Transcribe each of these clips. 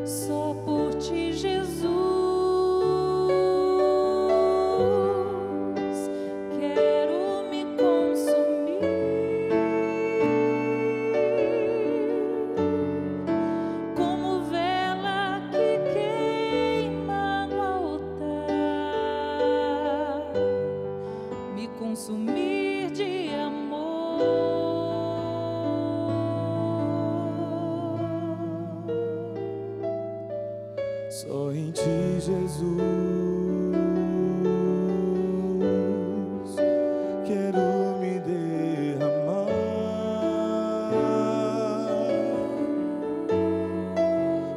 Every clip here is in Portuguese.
Só por ti, Jesus, quero me consumir como vela que queima no altar, me consumir de amor. Só em ti, Jesus, quero me derramar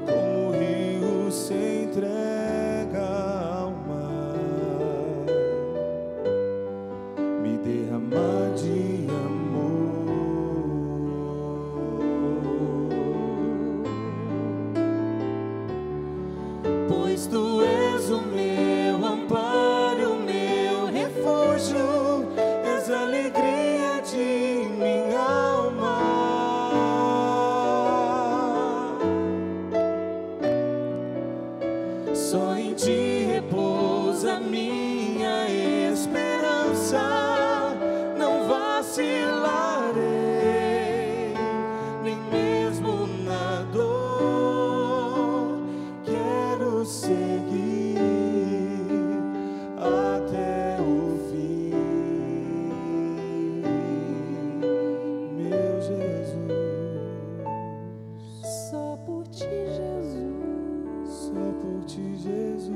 como o rio se entrega ao mar, me derramar de amor. Pois tu és o meu amparo, o meu refúgio, és a alegria de minha alma. Só em ti repousa minha esperança, não vacilarei, nem mesmo na dor. Quero seguir até o fim, meu Jesus. Só por ti, Jesus. Só por ti, Jesus.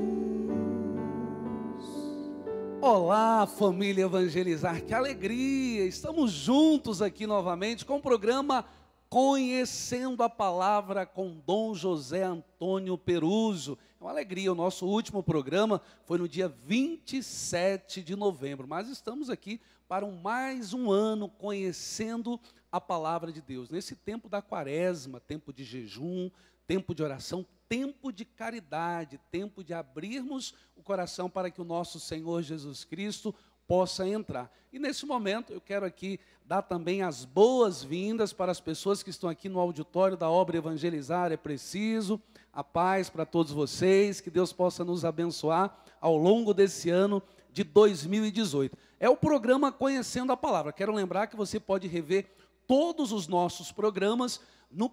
Olá, família Evangelizar, que alegria! Estamos juntos aqui novamente com o programa Conhecendo a Palavra com Dom José Antônio Peruso. É uma alegria, o nosso último programa foi no dia 27 de novembro, mas estamos aqui para mais um ano conhecendo a Palavra de Deus. Nesse tempo da quaresma, tempo de jejum, tempo de oração, tempo de caridade, tempo de abrirmos o coração para que o nosso Senhor Jesus Cristo possa entrar. E nesse momento eu quero aqui dar também as boas-vindas para as pessoas que estão aqui no auditório da obra Evangelizar é Preciso. A paz para todos vocês, que Deus possa nos abençoar ao longo desse ano de 2018. É o programa Conhecendo a Palavra. Quero lembrar que você pode rever todos os nossos programas no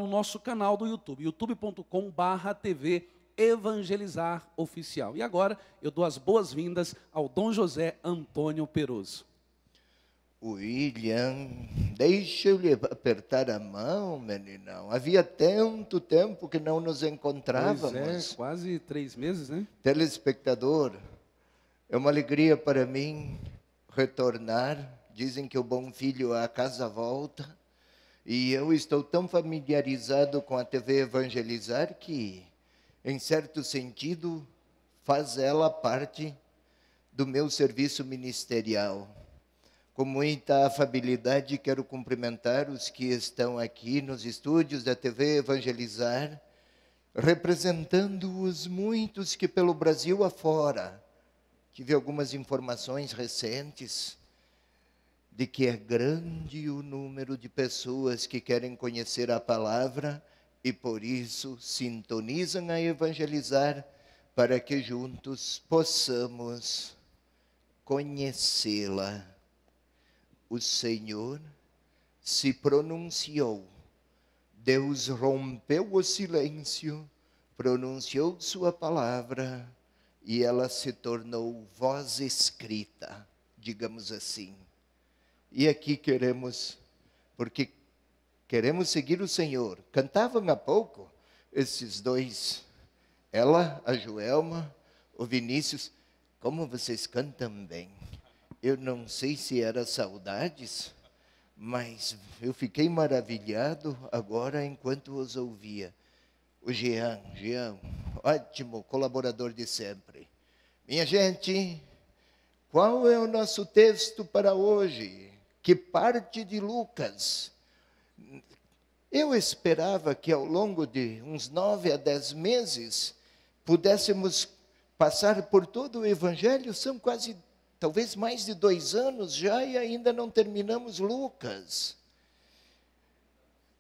nosso canal do YouTube, youtube.com/TV Evangelizar Oficial. E agora eu dou as boas-vindas ao Dom José Antônio Peruso. William, deixa eu lhe apertar a mão, meninão. Havia tanto tempo que não nos encontrávamos. Pois é, quase 3 meses, né? Telespectador, é uma alegria para mim retornar. Dizem que o bom filho à casa volta. E eu estou tão familiarizado com a TV Evangelizar que, em certo sentido, faz ela parte do meu serviço ministerial. Com muita afabilidade, quero cumprimentar os que estão aqui nos estúdios da TV Evangelizar, representando os muitos que pelo Brasil afora. Tive algumas informações recentes de que é grande o número de pessoas que querem conhecer a palavra e por isso sintonizam a Evangelizar para que juntos possamos conhecê-la. O Senhor se pronunciou, Deus rompeu o silêncio, pronunciou sua palavra e ela se tornou voz escrita, digamos assim. E aqui porque queremos seguir o Senhor. Cantavam há pouco esses dois, ela, a Joelma, o Vinícius. Como vocês cantam bem. Eu não sei se era saudades, mas eu fiquei maravilhado agora enquanto os ouvia. O Jean, ótimo colaborador de sempre. Minha gente, qual é o nosso texto para hoje? Que parte de Lucas? Eu esperava que ao longo de uns 9 a 10 meses pudéssemos passar por todo o Evangelho. São quase, talvez mais de 2 anos já e ainda não terminamos Lucas.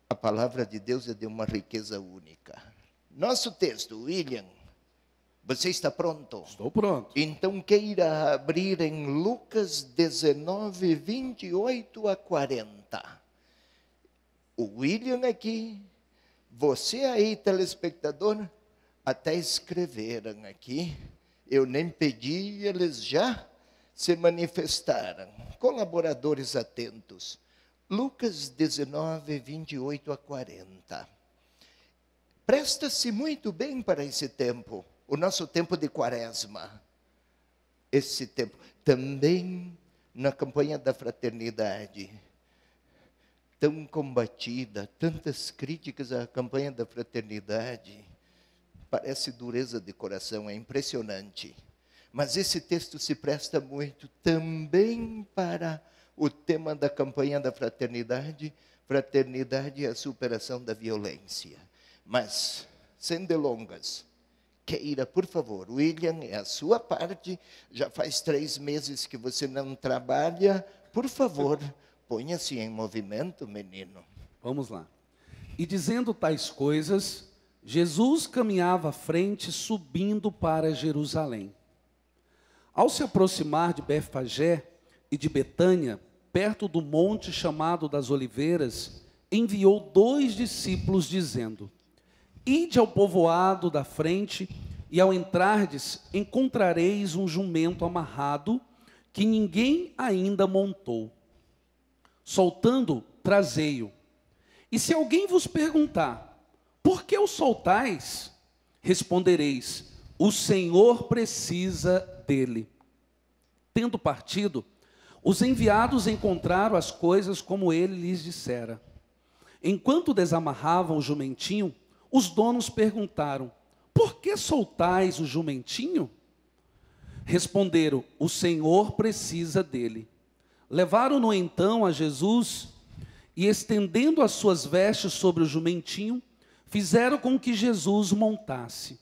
A palavra de Deus é de uma riqueza única. Nosso texto, William, você está pronto? Estou pronto. Então queira abrir em Lucas 19, 28 a 40. O William aqui, você aí, telespectador, até escreveram aqui. Eu nem pedi, eles já se manifestaram. Colaboradores atentos. Lucas 19, 28 a 40. Presta-se muito bem para esse tempo, o nosso tempo de quaresma. Esse tempo. Também na campanha da fraternidade, tão combatida, tantas críticas à campanha da fraternidade. Parece dureza de coração, é impressionante. Mas esse texto se presta muito também para o tema da campanha da fraternidade, fraternidade e a superação da violência. Mas, sem delongas, queira, por favor, William, é a sua parte, já faz 3 meses que você não trabalha, por favor, ponha-se em movimento, menino. Vamos lá. E dizendo tais coisas, Jesus caminhava à frente, subindo para Jerusalém. Ao se aproximar de Betfagé e de Betânia, perto do monte chamado das Oliveiras, enviou 2 discípulos, dizendo: Ide ao povoado da frente, e ao entrardes, encontrareis um jumento amarrado, que ninguém ainda montou. Soltando, trazei-o. E se alguém vos perguntar, por que o soltais? Respondereis, o Senhor precisa dele. Tendo partido, os enviados encontraram as coisas como ele lhes dissera. Enquanto desamarravam o jumentinho, os donos perguntaram, por que soltais o jumentinho? Responderam, o Senhor precisa dele. Levaram-no então a Jesus e, estendendo as suas vestes sobre o jumentinho, fizeram com que Jesus montasse.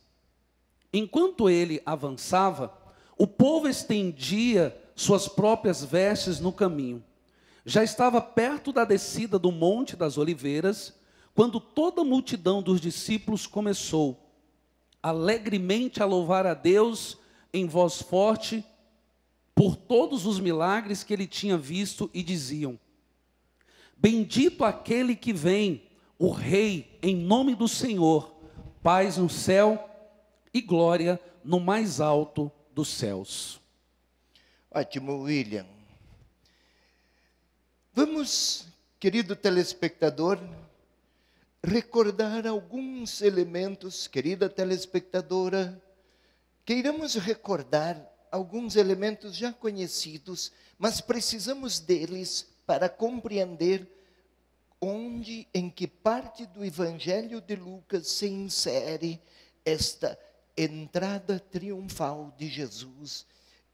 Enquanto ele avançava, o povo estendia suas próprias vestes no caminho. Já estava perto da descida do Monte das Oliveiras, quando toda a multidão dos discípulos começou alegremente a louvar a Deus em voz forte por todos os milagres que ele tinha visto, e diziam: Bendito aquele que vem, o Rei, em nome do Senhor, paz no céu e glória no mais alto dos céus. Ótimo, William. Vamos, querido telespectador, recordar alguns elementos, querida telespectadora, queiramos recordar alguns elementos já conhecidos, mas precisamos deles para compreender onde, em que parte do Evangelho de Lucas se insere esta entrada triunfal de Jesus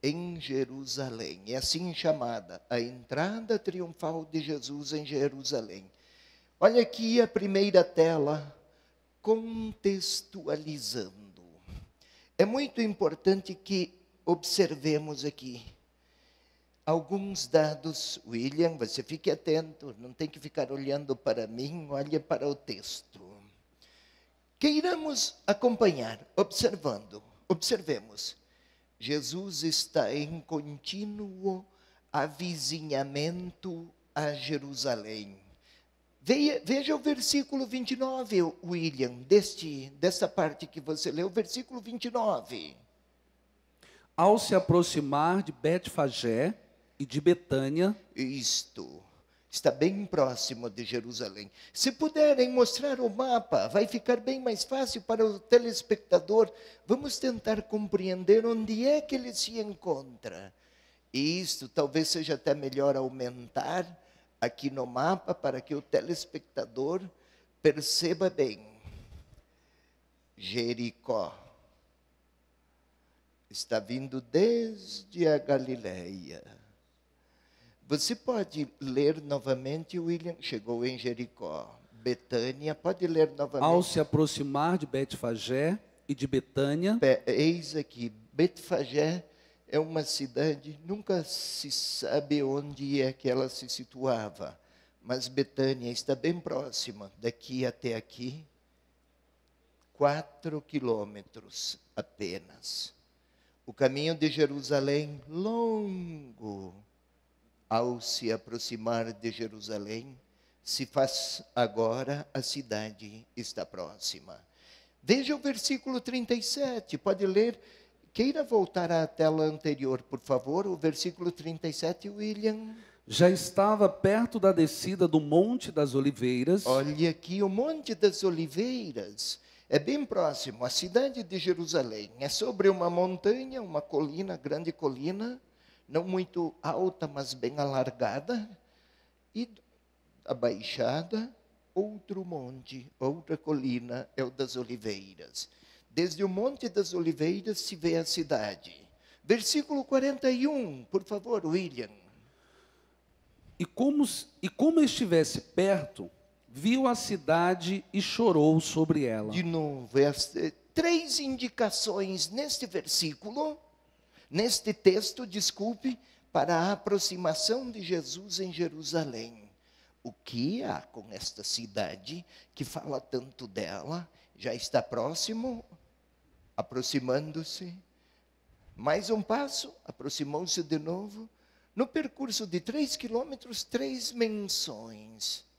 em Jerusalém. É assim chamada, a entrada triunfal de Jesus em Jerusalém. Olha aqui a primeira tela, contextualizando. É muito importante que observemos aqui alguns dados. William, você fique atento, não tem que ficar olhando para mim, olhe para o texto. Queiramos acompanhar, observemos. Jesus está em contínuo avizinhamento a Jerusalém. Veja o versículo 29, William, dessa parte que você leu, o versículo 29. Ao se aproximar de Betfagé e de Betânia, Isto, está bem próximo de Jerusalém. Se puderem mostrar o mapa, vai ficar bem mais fácil para o telespectador. Vamos tentar compreender onde é que ele se encontra. E isto talvez seja até melhor aumentar aqui no mapa para que o telespectador perceba bem. Jericó está vindo desde a Galileia. Você pode ler novamente, William? Chegou em Jericó. Betânia, pode ler novamente? ao se aproximar de Betfagé e de Betânia, Eis aqui, Betfagé é uma cidade, nunca se sabe onde é que ela se situava, mas Betânia está bem próxima, daqui até aqui, 4 quilômetros apenas. O caminho de Jerusalém, longo. Ao se aproximar de Jerusalém, se faz agora, a cidade está próxima. Veja o versículo 37, pode ler. Queira voltar à tela anterior, por favor, o versículo 37, William. Já estava perto da descida do Monte das Oliveiras. Olha aqui, o Monte das Oliveiras é bem próximo à cidade de Jerusalém. É sobre uma montanha, uma colina, grande colina, não muito alta, mas bem alargada. E abaixada, outro monte, outra colina, é o das Oliveiras. Desde o Monte das Oliveiras se vê a cidade. Versículo 41, por favor, William. E como estivesse perto, viu a cidade e chorou sobre ela. De novo, 3 indicações neste versículo, neste texto, desculpe, para a aproximação de Jesus em Jerusalém. O que há com esta cidade que fala tanto dela? Já está próximo, aproximando-se. Mais um passo, aproximou-se de novo. No percurso de 3 quilômetros, 3 menções.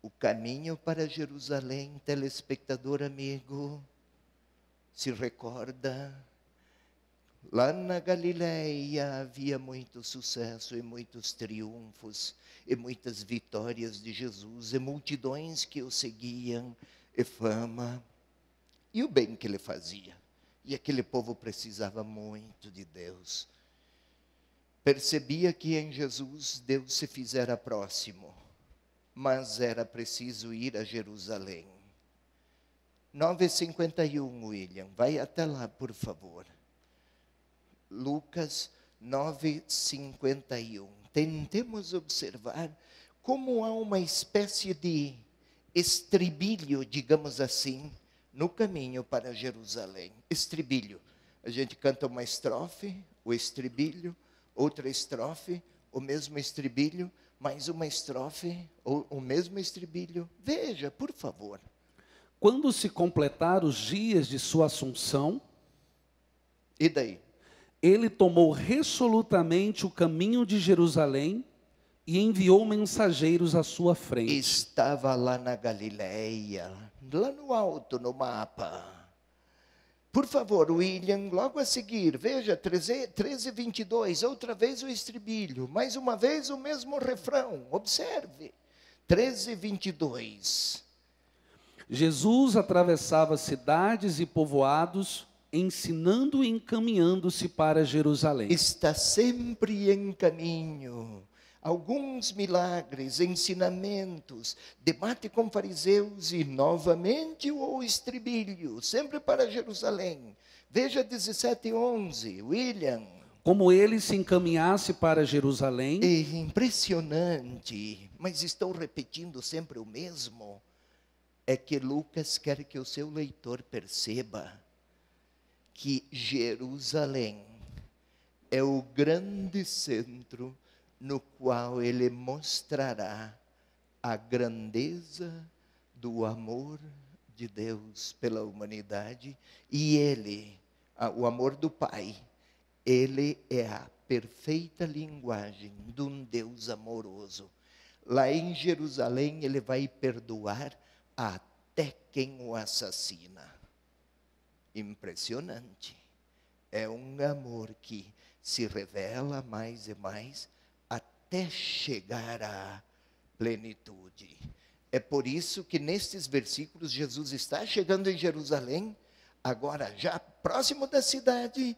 O caminho para Jerusalém, telespectador amigo, se recorda? Lá na Galileia havia muito sucesso e muitos triunfos, e muitas vitórias de Jesus, e multidões que o seguiam, e fama, e o bem que ele fazia. E aquele povo precisava muito de Deus. Percebia que em Jesus Deus se fizera próximo, mas era preciso ir a Jerusalém. 9:51, William, vai até lá, por favor. Lucas 9:51. Tentemos observar como há uma espécie de estribilho, digamos assim, no caminho para Jerusalém. Estribilho. A gente canta uma estrofe, o estribilho, outra estrofe, o mesmo estribilho, mais uma estrofe, o mesmo estribilho. Veja, por favor. Quando se completar os dias de sua assunção, E daí? ele tomou resolutamente o caminho de Jerusalém e enviou mensageiros à sua frente. Estava lá na Galileia, lá no alto, no mapa. Por favor, William, logo a seguir, veja, 13:22, outra vez o estribilho, mais uma vez o mesmo refrão, observe, 13:22. Jesus atravessava cidades e povoados, ensinando e encaminhando-se para Jerusalém. Está sempre em caminho. Alguns milagres, ensinamentos, debate com fariseus e novamente o estribilho, sempre para Jerusalém. Veja 17:11, William. Como ele se encaminhasse para Jerusalém, É impressionante, mas estou repetindo sempre o mesmo. É que Lucas quer que o seu leitor perceba que Jerusalém é o grande centro no qual ele mostrará a grandeza do amor de Deus pela humanidade, e ele, o amor do Pai, ele é a perfeita linguagem de um Deus amoroso. Lá em Jerusalém ele vai perdoar até quem o assassina. Impressionante. É um amor que se revela mais e mais até chegar à plenitude. É por isso que nestes versículos Jesus está chegando em Jerusalém, agora já próximo da cidade,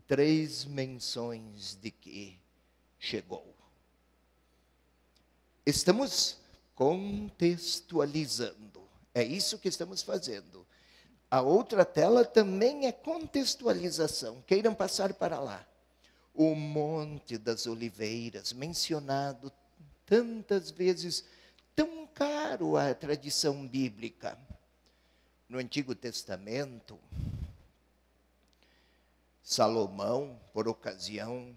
3 menções de que chegou. Estamos contextualizando, é isso que estamos fazendo. A outra tela também é contextualização, queiram passar para lá. O Monte das Oliveiras, mencionado tantas vezes, tão caro à tradição bíblica. No Antigo Testamento, Salomão, por ocasião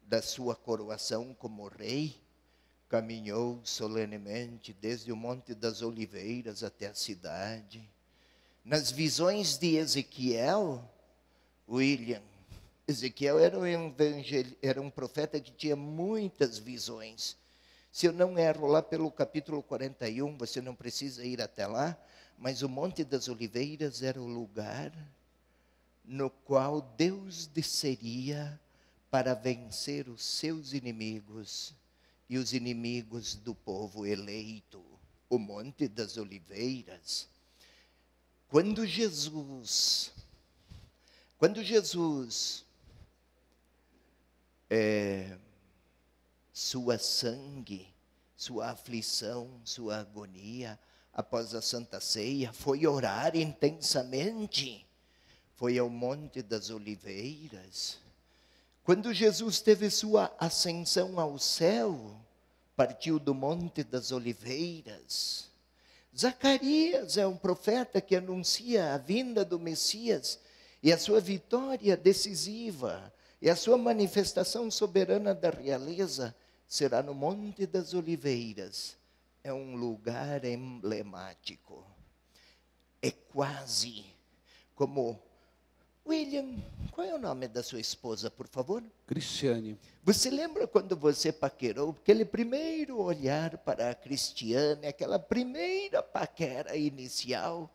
da sua coroação como rei, caminhou solenemente desde o Monte das Oliveiras até a cidade. Nas visões de Ezequiel, William, Ezequiel era um profeta que tinha muitas visões. Se eu não erro, lá pelo capítulo 41, você não precisa ir até lá, mas o Monte das Oliveiras era o lugar no qual Deus desceria para vencer os seus inimigos e os inimigos do povo eleito. O Monte das Oliveiras. Quando Jesus sua sangue, sua aflição, sua agonia, após a Santa Ceia, foi orar intensamente, foi ao Monte das Oliveiras. Quando Jesus teve sua ascensão ao céu, partiu do Monte das Oliveiras. Zacarias é um profeta que anuncia a vinda do Messias e a sua vitória decisiva e a sua manifestação soberana da realeza será no Monte das Oliveiras. É um lugar emblemático. É quase como... William, qual é o nome da sua esposa, por favor? Cristiane. Você lembra quando você paquerou? Aquele primeiro olhar para a Cristiane, aquela primeira paquera inicial,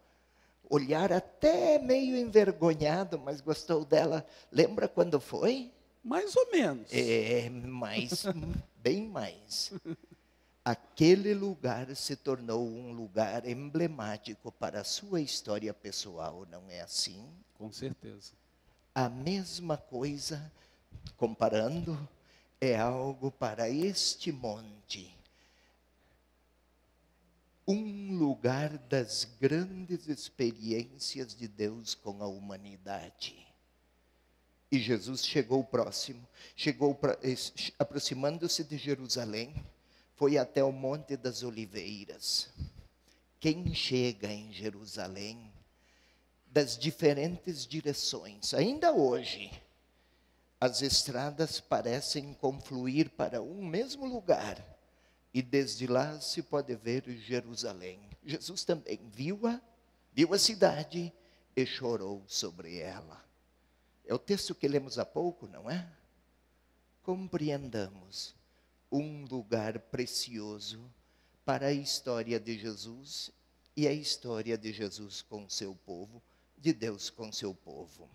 olhar até meio envergonhado, mas gostou dela. Lembra quando foi? Mais ou menos. Mais, bem mais. Aquele lugar se tornou um lugar emblemático para a sua história pessoal, não é assim? Com certeza. A mesma coisa, comparando, é algo para este monte. Um lugar das grandes experiências de Deus com a humanidade. E Jesus chegou próximo, aproximando-se de Jerusalém, foi até o Monte das Oliveiras. Quem chega em Jerusalém, das diferentes direções, ainda hoje, as estradas parecem confluir para um mesmo lugar, e desde lá se pode ver Jerusalém. Jesus também viu a cidade e chorou sobre ela. É o texto que lemos há pouco, não é? Compreendamos um lugar precioso para a história de Jesus e a história de Jesus com seu povo, de Deus com seu povo.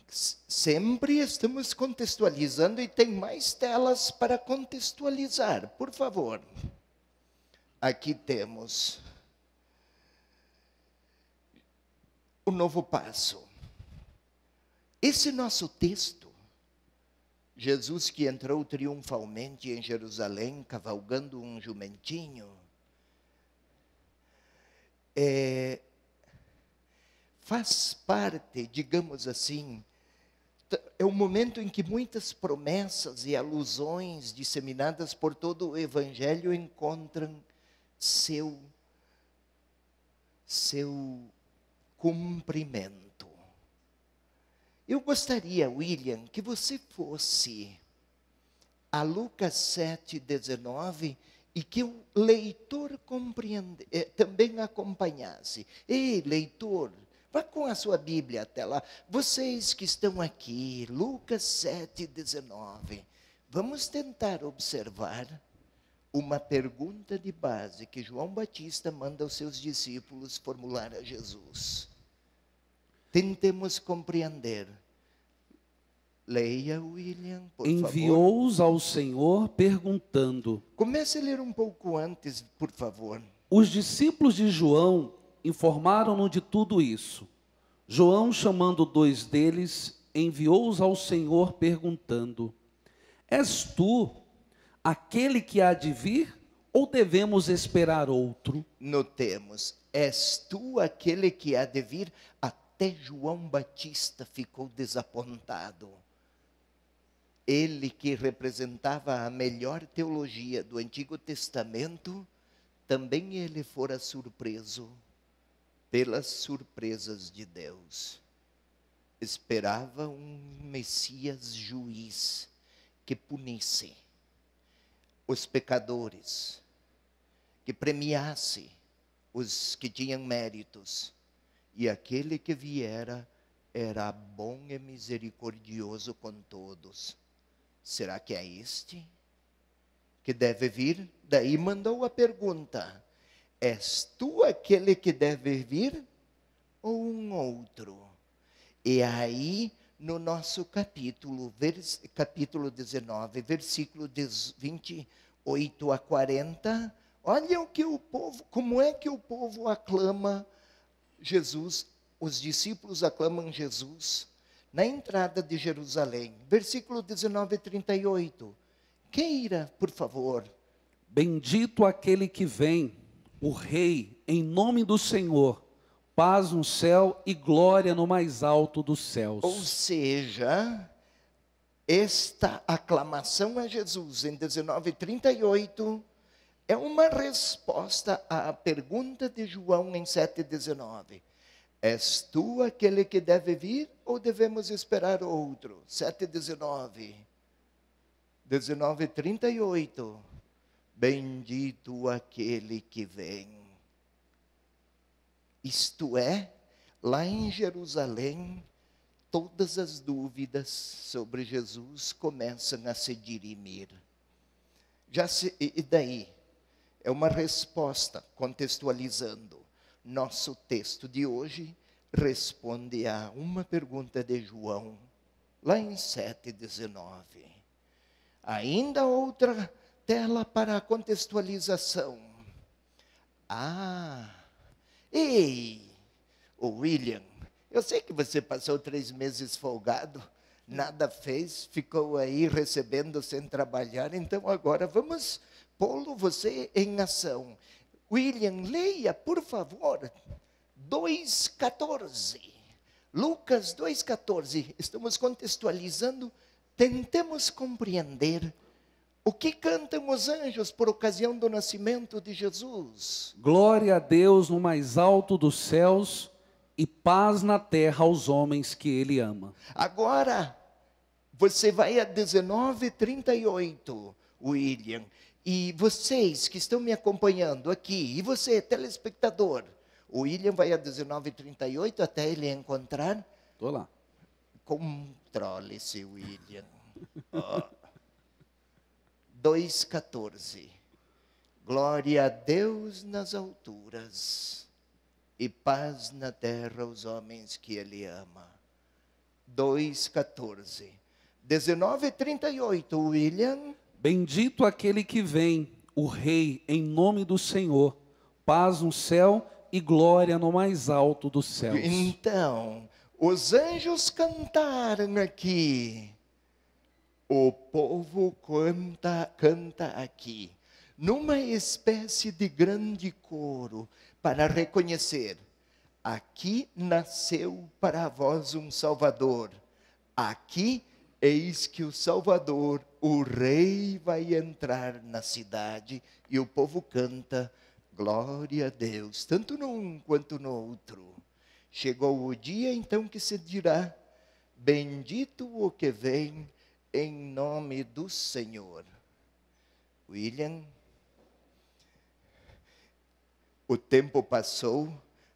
Sempre estamos contextualizando e tem mais telas para contextualizar, por favor. Aqui temos o novo passo. Esse nosso texto, Jesus que entrou triunfalmente em Jerusalém, cavalgando um jumentinho, faz parte, digamos assim, é um momento em que muitas promessas e alusões disseminadas por todo o Evangelho encontram seu cumprimento. Eu gostaria, William, que você fosse a Lucas 7:19 e que o leitor também acompanhasse. Ei, leitor, vá com a sua Bíblia até lá. Vocês que estão aqui, Lucas 7:19. Vamos tentar observar uma pergunta de base que João Batista manda aos seus discípulos formular a Jesus. Tentemos compreender. Leia, William, por favor. Enviou-os ao Senhor perguntando. Comece a ler um pouco antes, por favor. Os discípulos de João informaram-no de tudo isso. João, chamando 2 deles, enviou-os ao Senhor perguntando: És tu aquele que há de vir, ou devemos esperar outro? Notemos, és tu aquele que há de vir? Até João Batista ficou desapontado. Ele que representava a melhor teologia do Antigo Testamento, também ele fora surpreso pelas surpresas de Deus. Esperava um Messias juiz que punisse os pecadores, que premiasse os que tinham méritos, e aquele que viera era bom e misericordioso com todos. Será que é este que deve vir? Daí mandou a pergunta: és tu aquele que deve vir ou um outro? E aí, no nosso capítulo 19, versículo 28 a 40, olha o que o povo, como é que o povo aclama Jesus, os discípulos aclamam Jesus na entrada de Jerusalém. Versículo 19 e 38. Queira, por favor. Bendito aquele que vem, o Rei, em nome do Senhor, paz no céu e glória no mais alto dos céus. Ou seja, esta aclamação a Jesus em 19 e 38 é uma resposta à pergunta de João em 7,19. És tu aquele que deve vir ou devemos esperar outro? 7,19. 19,38. Bendito aquele que vem. Isto é, lá em Jerusalém, todas as dúvidas sobre Jesus começam a se dirimir. E daí? É uma resposta, contextualizando. Nosso texto de hoje responde a uma pergunta de João, lá em 7,19. Ainda outra tela para a contextualização. Ei, William, eu sei que você passou 3 meses folgado, nada fez, ficou aí recebendo sem trabalhar, então agora vamos pô-lo você em ação. William, leia, por favor, 2,14. Lucas 2,14. Estamos contextualizando, tentemos compreender o que cantam os anjos por ocasião do nascimento de Jesus. Glória a Deus no mais alto dos céus e paz na terra aos homens que Ele ama. Agora, você vai a 19,38, William. E vocês que estão me acompanhando aqui, e você, telespectador, o William vai a 19,38 até ele encontrar. Estou lá. Controle-se, William. 2,14. Glória a Deus nas alturas e paz na terra aos homens que Ele ama. 2,14. 19,38, William. Bendito aquele que vem, o Rei, em nome do Senhor, paz no céu e glória no mais alto dos céus. Então, os anjos cantaram aqui, o povo canta aqui, numa espécie de grande coro, para reconhecer, aqui nasceu para vós um Salvador, aqui eis que o Salvador, o Rei, vai entrar na cidade, e o povo canta, glória a Deus, tanto num quanto no outro. Chegou o dia então que se dirá, bendito o que vem em nome do Senhor. William, o tempo passou,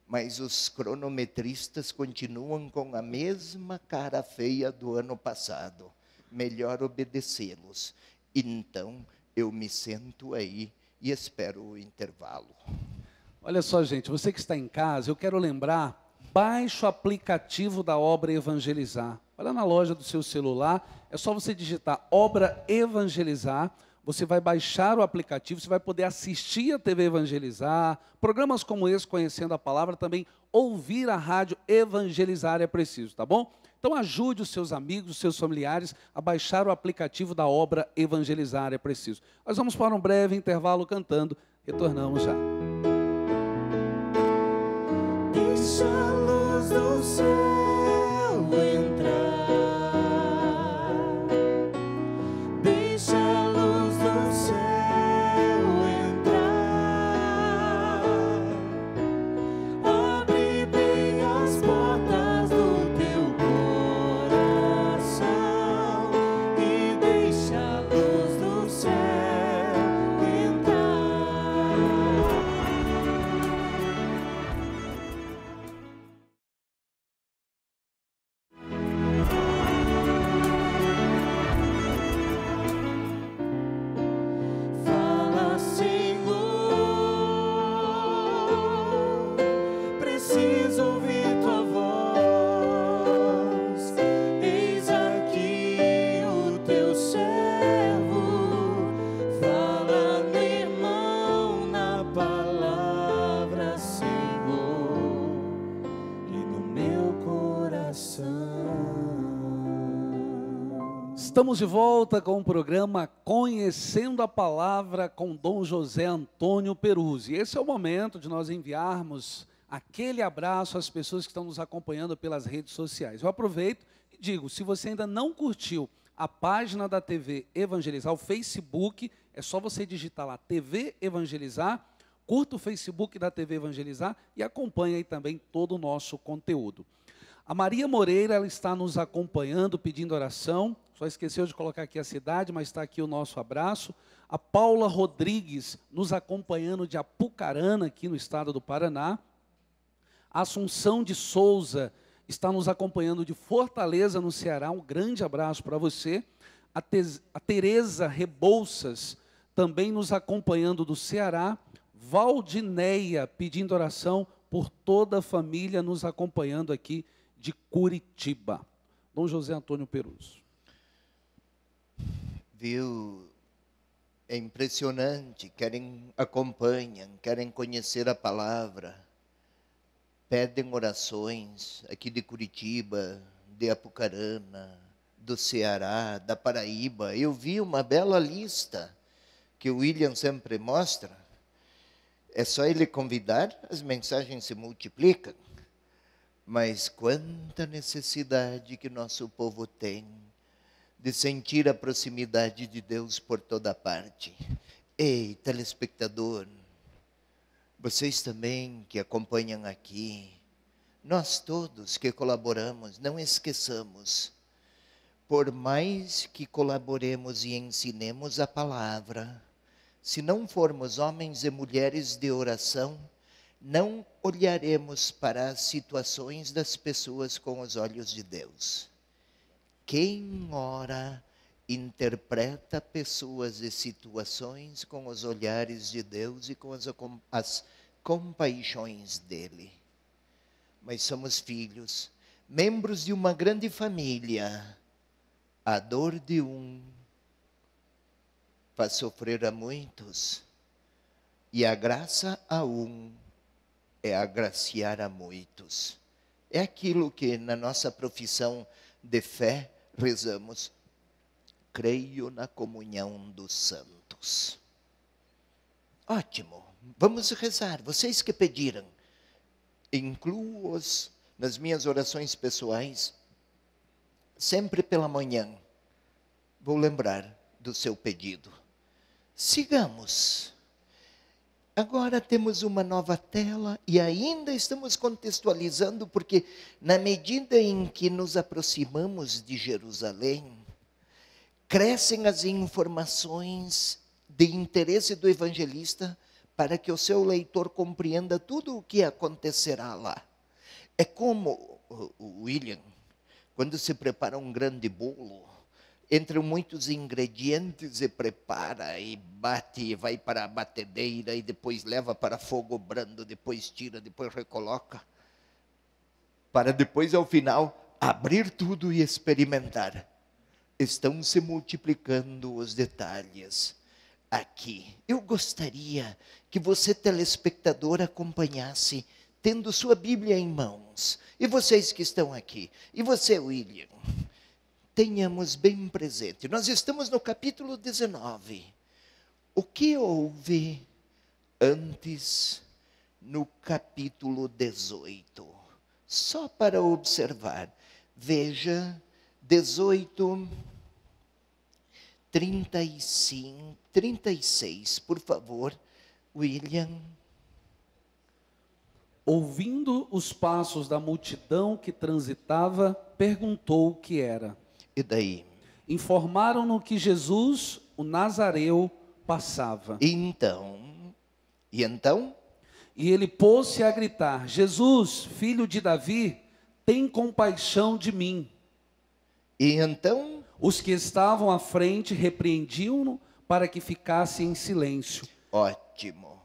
mas os cronometristas continuam com a mesma cara feia do ano passado. Melhor obedecê-los. Então, eu me sento aí e espero o intervalo. Olha só, gente, você que está em casa, eu quero lembrar, baixe o aplicativo da Obra Evangelizar. Olha na loja do seu celular, é só você digitar Obra Evangelizar, você vai baixar o aplicativo, você vai poder assistir a TV Evangelizar, programas como esse, Conhecendo a Palavra, também ouvir a rádio Evangelizar é preciso, tá bom? Então ajude os seus amigos, os seus familiares a baixar o aplicativo da Obra Evangelizar é preciso. Nós vamos para um breve intervalo cantando, retornamos já. Deixa a luz do céu entrar. Deixa a luz do céu entrar. Abre bem as portas do teu coração e deixa a luz do céu entrar. Estamos de volta com o programa Conhecendo a Palavra com Dom José Antônio Peruzzi. Esse é o momento de nós enviarmos aquele abraço às pessoas que estão nos acompanhando pelas redes sociais. Eu aproveito e digo, se você ainda não curtiu a página da TV Evangelizar, o Facebook, é só você digitar lá TV Evangelizar, curta o Facebook da TV Evangelizar e acompanhe aí também todo o nosso conteúdo. A Maria Moreira, ela está nos acompanhando, pedindo oração. Só esqueceu de colocar aqui a cidade, mas está aqui o nosso abraço. A Paula Rodrigues, nos acompanhando de Apucarana, aqui no estado do Paraná. A Assunção de Souza está nos acompanhando de Fortaleza, no Ceará. Um grande abraço para você. A Tereza Rebouças, também nos acompanhando do Ceará. Valdineia, pedindo oração por toda a família, nos acompanhando aqui de Curitiba. Dom José Antônio Peruzzi. Viu? É impressionante, acompanham, querem conhecer a palavra, pedem orações aqui de Curitiba, de Apucarana, do Ceará, da Paraíba. Eu vi uma bela lista que o William sempre mostra. É só ele convidar, as mensagens se multiplicam. Mas quanta necessidade que nosso povo tem de sentir a proximidade de Deus por toda parte. Ei, telespectador, vocês também que acompanham aqui, nós todos que colaboramos, não esqueçamos, por mais que colaboremos e ensinemos a palavra, se não formos homens e mulheres de oração, não olharemos para as situações das pessoas com os olhos de Deus. Quem ora, interpreta pessoas e situações com os olhares de Deus e com as compaixões dele. Mas somos filhos, membros de uma grande família. A dor de um faz sofrer a muitos, e a graça a um é agraciar a muitos. É aquilo que na nossa profissão de fé rezamos. Creio na comunhão dos santos. Ótimo, vamos rezar. Vocês que pediram, incluo-os nas minhas orações pessoais. Sempre pela manhã, vou lembrar do seu pedido. Sigamos. Agora temos uma nova tela e ainda estamos contextualizando, porque na medida em que nos aproximamos de Jerusalém, crescem as informações de interesse do evangelista para que o seu leitor compreenda tudo o que acontecerá lá. É como o William, quando se prepara um grande bolo, entre muitos ingredientes e prepara e bate e vai para a batedeira e depois leva para fogo brando, depois tira, depois recoloca, para depois ao final abrir tudo e experimentar. Estão se multiplicando os detalhes aqui. Eu gostaria que você, telespectador, acompanhasse, tendo sua Bíblia em mãos. E vocês que estão aqui, e você, William, tenhamos bem presente. Nós estamos no capítulo 19. O que houve antes no capítulo 18? Só para observar. Veja, 18, 35, 36, por favor, William. Ouvindo os passos da multidão que transitava, perguntou o que era. E daí? Informaram-no que Jesus, o Nazareu, passava. E então? E ele pôs-se a gritar: Jesus, filho de Davi, tem compaixão de mim. E então? Os que estavam à frente repreendiam-no para que ficasse em silêncio. Ótimo.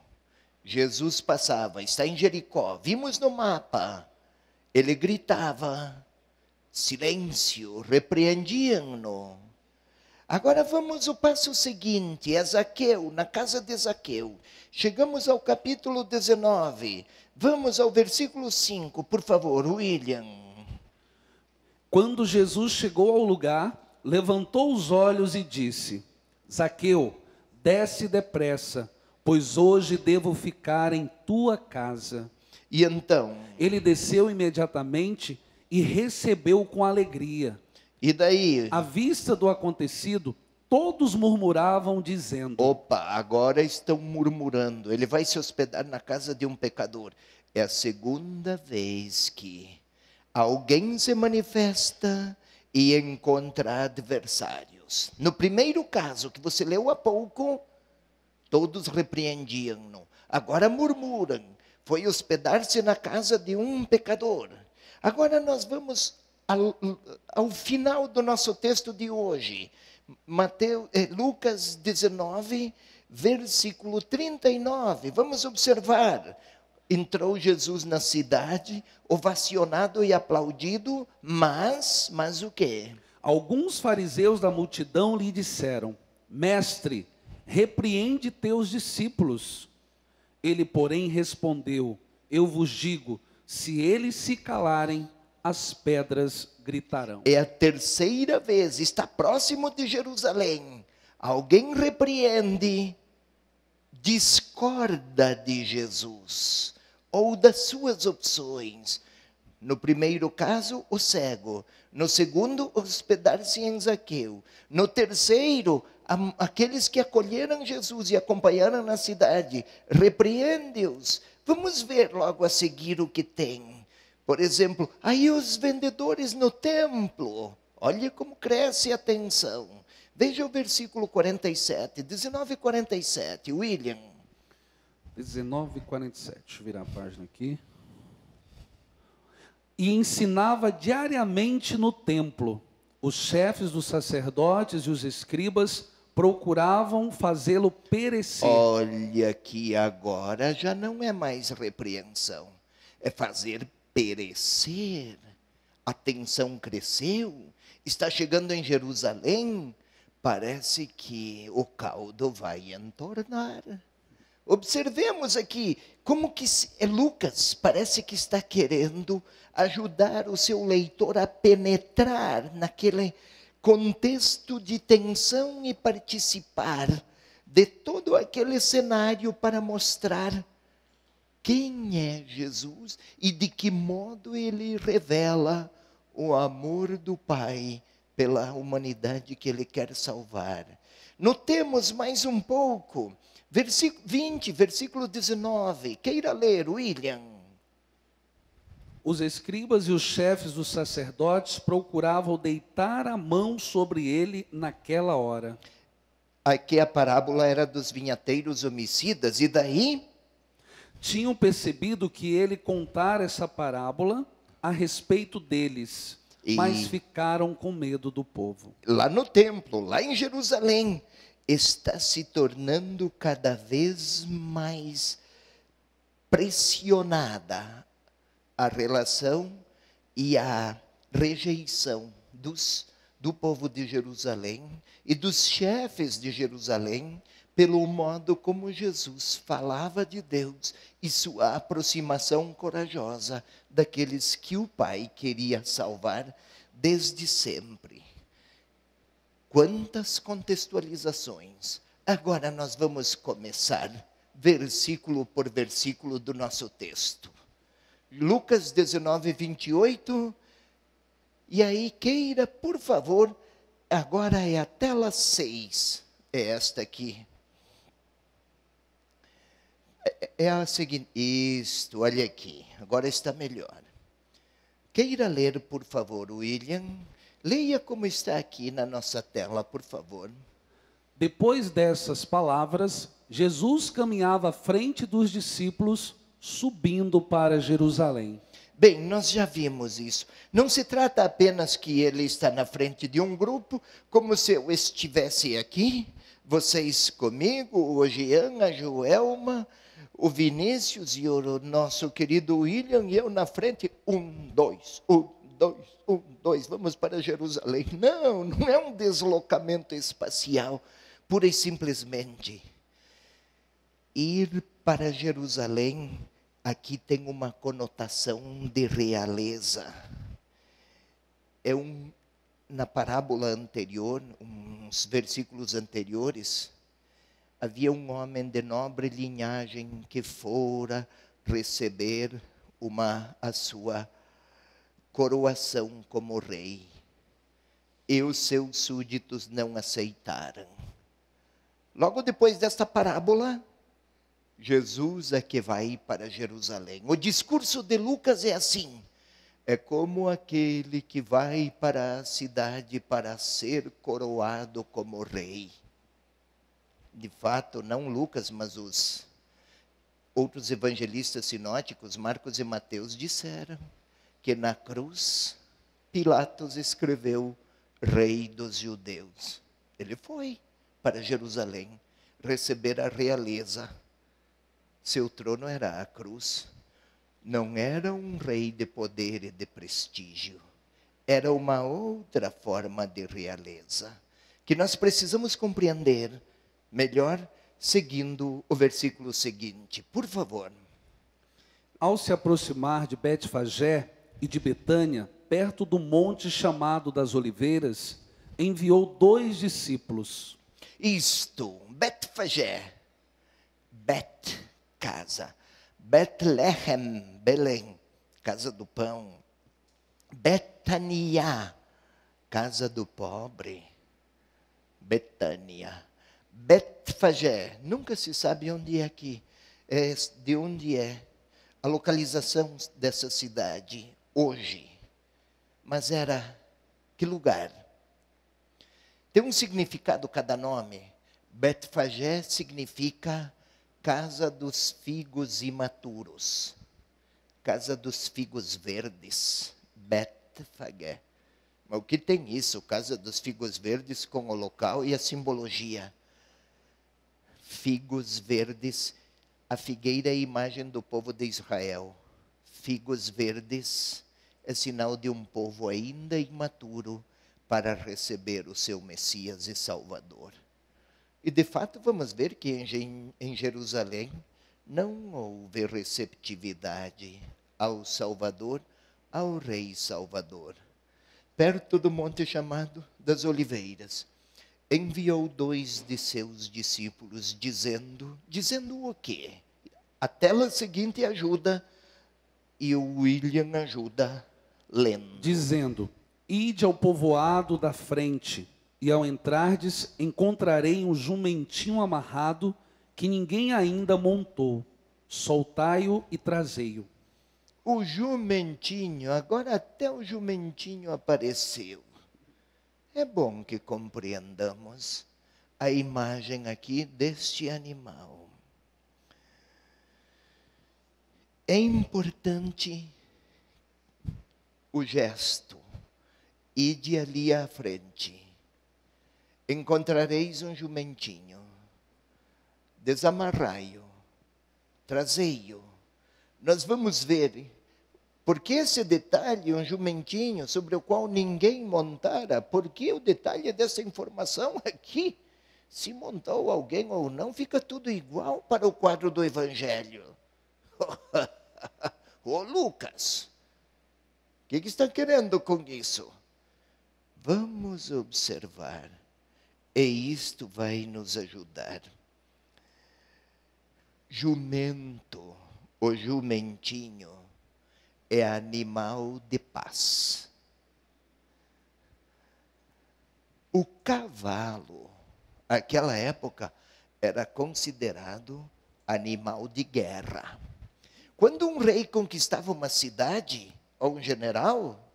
Jesus passava, está em Jericó, vimos no mapa. Ele gritava: silêncio, repreendiam-no. Agora vamos ao passo seguinte, é Zaqueu, na casa de Zaqueu. Chegamos ao capítulo 19. Vamos ao versículo 5, por favor, William. Quando Jesus chegou ao lugar, levantou os olhos e disse: Zaqueu, desce depressa, pois hoje devo ficar em tua casa. E então, Ele desceu imediatamente e recebeu com alegria. e daí? À vista do acontecido, todos murmuravam, dizendo: Opa, agora estão murmurando. Ele vai se hospedar na casa de um pecador. É a segunda vez que alguém se manifesta e encontra adversários. No primeiro caso que você leu há pouco, todos repreendiam-no. Agora murmuram. Foi hospedar-se na casa de um pecador. Agora nós vamos ao final do nosso texto de hoje. Lucas 19, versículo 39. Vamos observar. Entrou Jesus na cidade, ovacionado e aplaudido, mas o quê? Alguns fariseus da multidão lhe disseram: Mestre, repreende teus discípulos. Ele, porém, respondeu: Eu vos digo, se eles se calarem, as pedras gritarão. É a terceira vez, está próximo de Jerusalém. Alguém repreende, discorda de Jesus ou das suas opções. No primeiro caso, o cego. No segundo, hospedar-se em Zaqueu. No terceiro, aqueles que acolheram Jesus e acompanharam na cidade. Repreende-os. Vamos ver logo a seguir o que tem. Por exemplo, aí os vendedores no templo. Olha como cresce a tensão. Veja o versículo 47, 19:47, William. 19:47, deixa eu virar a página aqui. E ensinava diariamente no templo. Os chefes dos sacerdotes e os escribas procuravam fazê-lo perecer. Olha que agora já não é mais repreensão, é fazer perecer. A tensão cresceu, está chegando em Jerusalém, parece que o caldo vai entornar. Observemos aqui como que Lucas parece que está querendo ajudar o seu leitor a penetrar naquele contexto de tensão e participar de todo aquele cenário para mostrar quem é Jesus e de que modo ele revela o amor do Pai pela humanidade que ele quer salvar. Notemos mais um pouco. Versículo 20, versículo 19. Queira ler, William. Os escribas e os chefes dos sacerdotes procuravam deitar a mão sobre ele naquela hora. Aqui a parábola era dos vinhateiros homicidas, e daí? Tinham percebido que ele contara essa parábola a respeito deles, mas ficaram com medo do povo. Lá no templo, lá em Jerusalém, está se tornando cada vez mais pressionada a relação e a rejeição do povo de Jerusalém e dos chefes de Jerusalém pelo modo como Jesus falava de Deus e sua aproximação corajosa daqueles que o Pai queria salvar desde sempre. Quantas contextualizações. Agora nós vamos começar versículo por versículo do nosso texto. Lucas 19, 28. E aí, queira, por favor, agora é a tela 6. É esta aqui. É a seguinte. Isto, olha aqui. Agora está melhor. Queira ler, por favor, William. Leia como está aqui na nossa tela, por favor. Depois dessas palavras, Jesus caminhava à frente dos discípulos, subindo para Jerusalém. Bem, nós já vimos isso. Não se trata apenas que ele está na frente de um grupo, como se eu estivesse aqui, vocês comigo, o Jean, a Joelma, o Vinícius e o nosso querido William, e eu na frente, 1, 2, 1, 2, vamos para Jerusalém. Não, não é um deslocamento espacial, pura e simplesmente. Ir para Jerusalém, aqui tem uma conotação de realeza. na parábola anterior, uns versículos anteriores, havia um homem de nobre linhagem que fora receber a sua coroação como rei. E os seus súditos não aceitaram. Logo depois desta parábola, Jesus é que vai para Jerusalém. O discurso de Lucas é assim: é como aquele que vai para a cidade para ser coroado como rei. De fato, não Lucas, mas os outros evangelistas sinóticos, Marcos e Mateus, disseram que na cruz Pilatos escreveu Rei dos Judeus. Ele foi para Jerusalém receber a realeza. Seu trono era a cruz. Não era um rei de poder e de prestígio. Era uma outra forma de realeza, que nós precisamos compreender melhor seguindo o versículo seguinte. Por favor. Ao se aproximar de Betfagé e de Betânia, perto do monte chamado das Oliveiras, enviou 2 discípulos. Isto, Betfagé, Bet, casa. Betlehem, Belém, casa do pão. Betania, casa do pobre. Betânia. Betfagé, nunca se sabe onde é aqui, de onde é a localização dessa cidade hoje. Mas era que lugar? Tem um significado cada nome. Betfagé significa casa dos figos imaturos, casa dos figos verdes, Betfagé. Mas o que tem isso, casa dos figos verdes, com o local e a simbologia? Figos verdes, a figueira é a imagem do povo de Israel. Figos verdes é sinal de um povo ainda imaturo para receber o seu Messias e Salvador. E de fato vamos ver que em Jerusalém não houve receptividade ao Salvador, ao Rei Salvador. Perto do monte chamado das Oliveiras, enviou 2 de seus discípulos, dizendo o quê? A tela seguinte ajuda, e o William ajuda lendo. Dizendo: ide ao povoado da frente, e ao entrardes, encontrarei um jumentinho amarrado, que ninguém ainda montou. Soltai-o e trazei-o. O jumentinho, agora até o jumentinho apareceu. É bom que compreendamos a imagem aqui deste animal. É importante o gesto. Ide ali à frente. Encontrareis um jumentinho. Desamarrai-o. Trazei-o. Nós vamos ver. Porque esse detalhe, um jumentinho sobre o qual ninguém montara, porque o detalhe dessa informação aqui, se montou alguém ou não, fica tudo igual para o quadro do Evangelho. Ô Lucas, o que está querendo com isso? Vamos observar, e isto vai nos ajudar. Jumento, o jumentinho, é animal de paz. O cavalo, naquela época, era considerado animal de guerra. Quando um rei conquistava uma cidade, ou um general,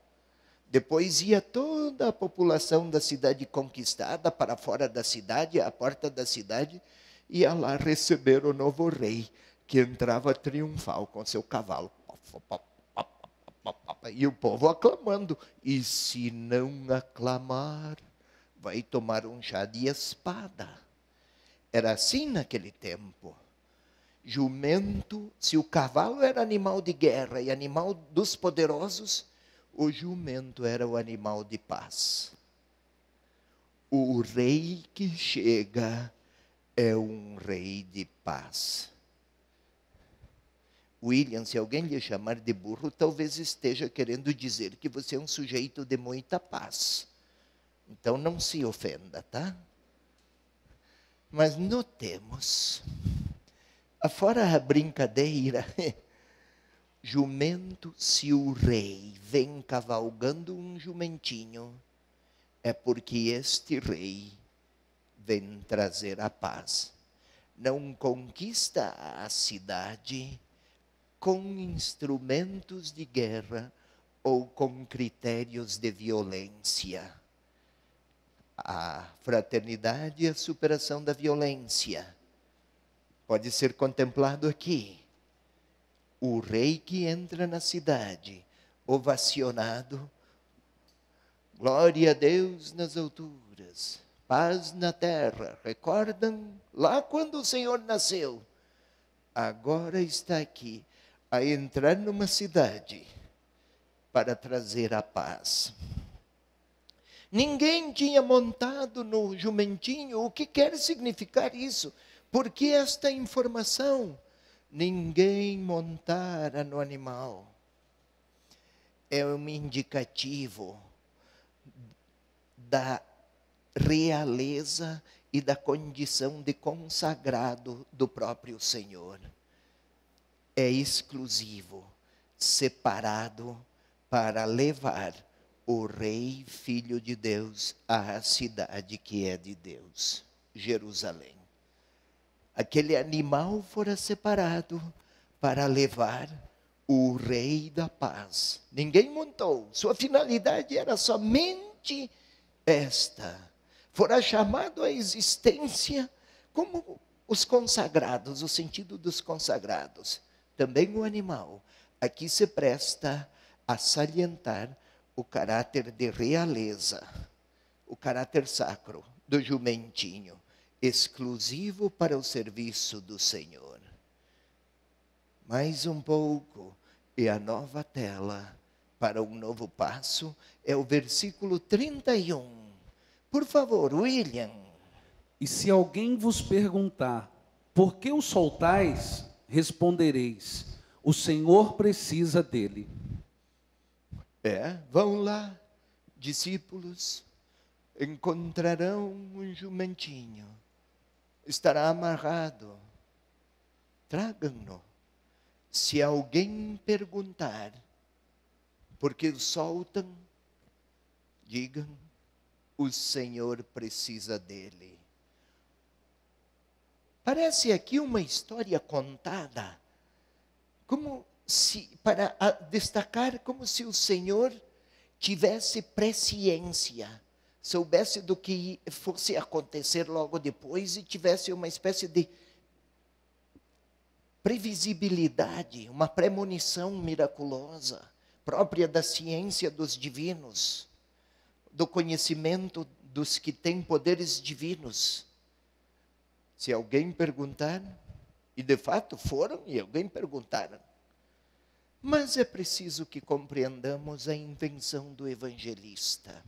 depois ia toda a população da cidade conquistada para fora da cidade, à porta da cidade, ia lá receber o novo rei, que entrava triunfal com seu cavalo. E o povo aclamando. E se não aclamar, vai tomar um chá de espada. Era assim naquele tempo. Jumento, se o cavalo era animal de guerra e animal dos poderosos, o jumento era o animal de paz. O rei que chega é um rei de paz. William, se alguém lhe chamar de burro, talvez esteja querendo dizer que você é um sujeito de muita paz. Então não se ofenda, tá? Mas notemos, afora a brincadeira, jumento, se o rei vem cavalgando um jumentinho, é porque este rei vem trazer a paz. Não conquista a cidade com instrumentos de guerra ou com critérios de violência. A fraternidade e a superação da violência pode ser contemplado aqui. O rei que entra na cidade, ovacionado, glória a Deus nas alturas, paz na terra. Recordam lá quando o Senhor nasceu? Agora está aqui a entrar numa cidade para trazer a paz. Ninguém tinha montado no jumentinho. O que quer significar isso? Por que esta informação? Ninguém montara no animal. É um indicativo da realeza e da condição de consagrado do próprio Senhor. É exclusivo, separado para levar o Rei, Filho de Deus, à cidade que é de Deus, Jerusalém. Aquele animal fora separado para levar o Rei da paz. Ninguém montou, sua finalidade era somente esta. Fora chamado à existência como os consagrados, o sentido dos consagrados. Também o animal aqui se presta a salientar o caráter de realeza, o caráter sacro do jumentinho, exclusivo para o serviço do Senhor. Mais um pouco, e a nova tela para um novo passo é o versículo 31. Por favor, William. E se alguém vos perguntar, por que o soltais? Respondereis, o Senhor precisa dele. Vão lá, discípulos, encontrarão um jumentinho, estará amarrado, tragam-no. Se alguém perguntar, por que o soltam? Digam, o Senhor precisa dele. Parece aqui uma história contada, como se, para destacar como se o Senhor tivesse presciência, soubesse do que fosse acontecer logo depois e tivesse uma espécie de previsibilidade, uma premonição miraculosa, própria da ciência dos divinos, do conhecimento dos que têm poderes divinos. Se alguém perguntar, e de fato foram, e alguém perguntaram, mas é preciso que compreendamos a intenção do evangelista.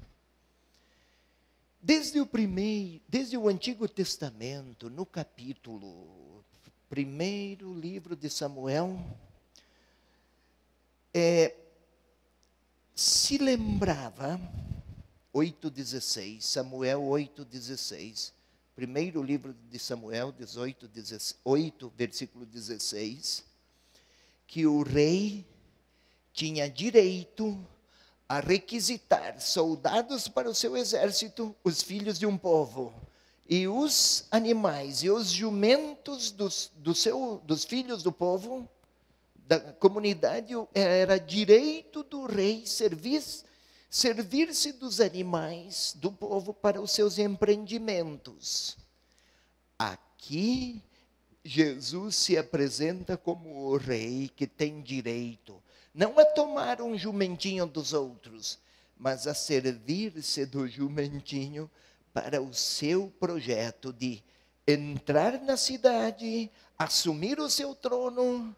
Desde o Antigo Testamento, no capítulo 1º livro de Samuel, se lembrava, 8,16, Samuel 8,16, primeiro livro de Samuel, 8, versículo 16, que o rei tinha direito a requisitar soldados para o seu exército, os filhos de um povo, e os animais e os jumentos dos filhos do povo, da comunidade, era direito do rei servir-se dos animais do povo para os seus empreendimentos. Aqui, Jesus se apresenta como o rei que tem direito, não a tomar um jumentinho dos outros, mas a servir-se do jumentinho para o seu projeto de entrar na cidade, assumir o seu trono.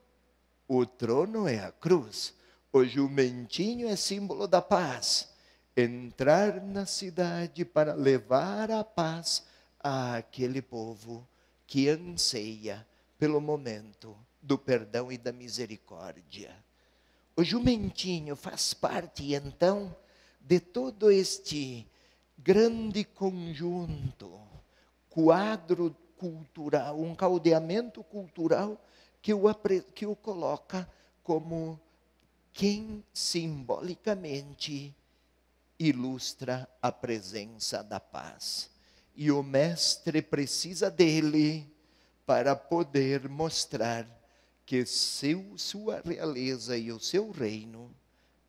O trono é a cruz, o jumentinho é símbolo da paz. Entrar na cidade para levar a paz àquele povo que anseia pelo momento do perdão e da misericórdia. O jumentinho faz parte, então, de todo este grande conjunto, quadro cultural, um caldeamento cultural que o coloca como quem simbolicamente ilustra a presença da paz. E o mestre precisa dele para poder mostrar que sua realeza e o seu reino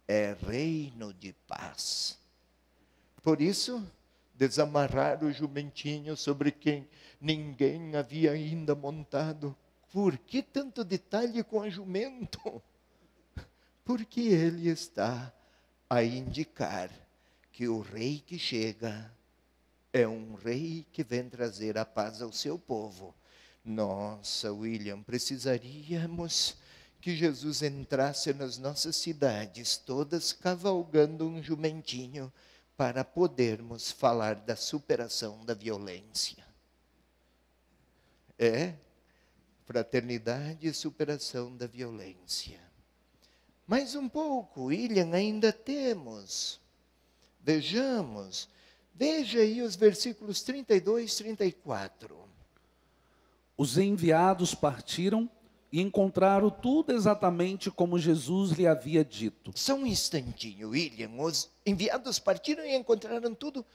é reino de paz. Por isso, desamarrar o jumentinho sobre quem ninguém havia ainda montado. Por que tanto detalhe com o jumento? Porque ele está a indicar que o rei que chega é um rei que vem trazer a paz ao seu povo. Nossa, William, precisaríamos que Jesus entrasse nas nossas cidades, todas cavalgando um jumentinho, para podermos falar da superação da violência. Fraternidade e superação da violência. Mais um pouco, William, ainda temos. Vejamos. Veja aí os versículos 32 e 34. Os enviados partiram e encontraram tudo exatamente como Jesus lhe havia dito. Só um instantinho, William. Os enviados partiram e encontraram tudo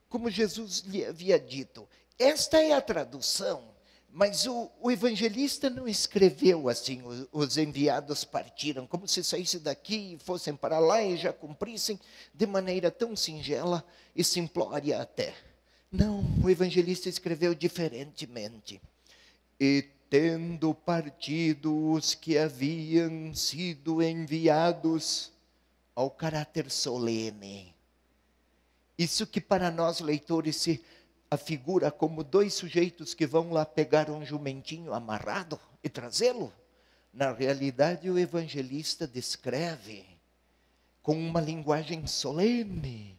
como Jesus lhe havia dito. Esta é a tradução, mas o evangelista não escreveu assim, os enviados partiram, como se saísse daqui e fossem para lá e já cumprissem de maneira tão singela e simplória até. Não, o evangelista escreveu diferentemente. E tendo partido os que haviam sido enviados, ao caráter solene. Isso que para nós leitores se afigura como dois sujeitos que vão lá pegar um jumentinho amarrado e trazê-lo. Na realidade, o evangelista descreve com uma linguagem solene,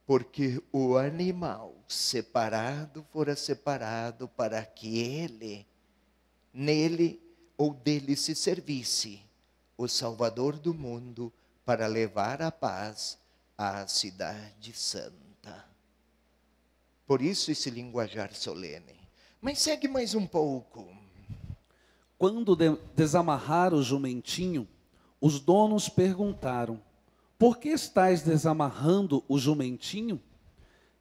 porque o animal separado fora separado para que ele, nele ou dele se servisse, o Salvador do mundo, para levar a paz à cidade santa. Por isso esse linguajar solene. Mas segue mais um pouco. Quando desamarraram o jumentinho, os donos perguntaram: por que estáis desamarrando o jumentinho?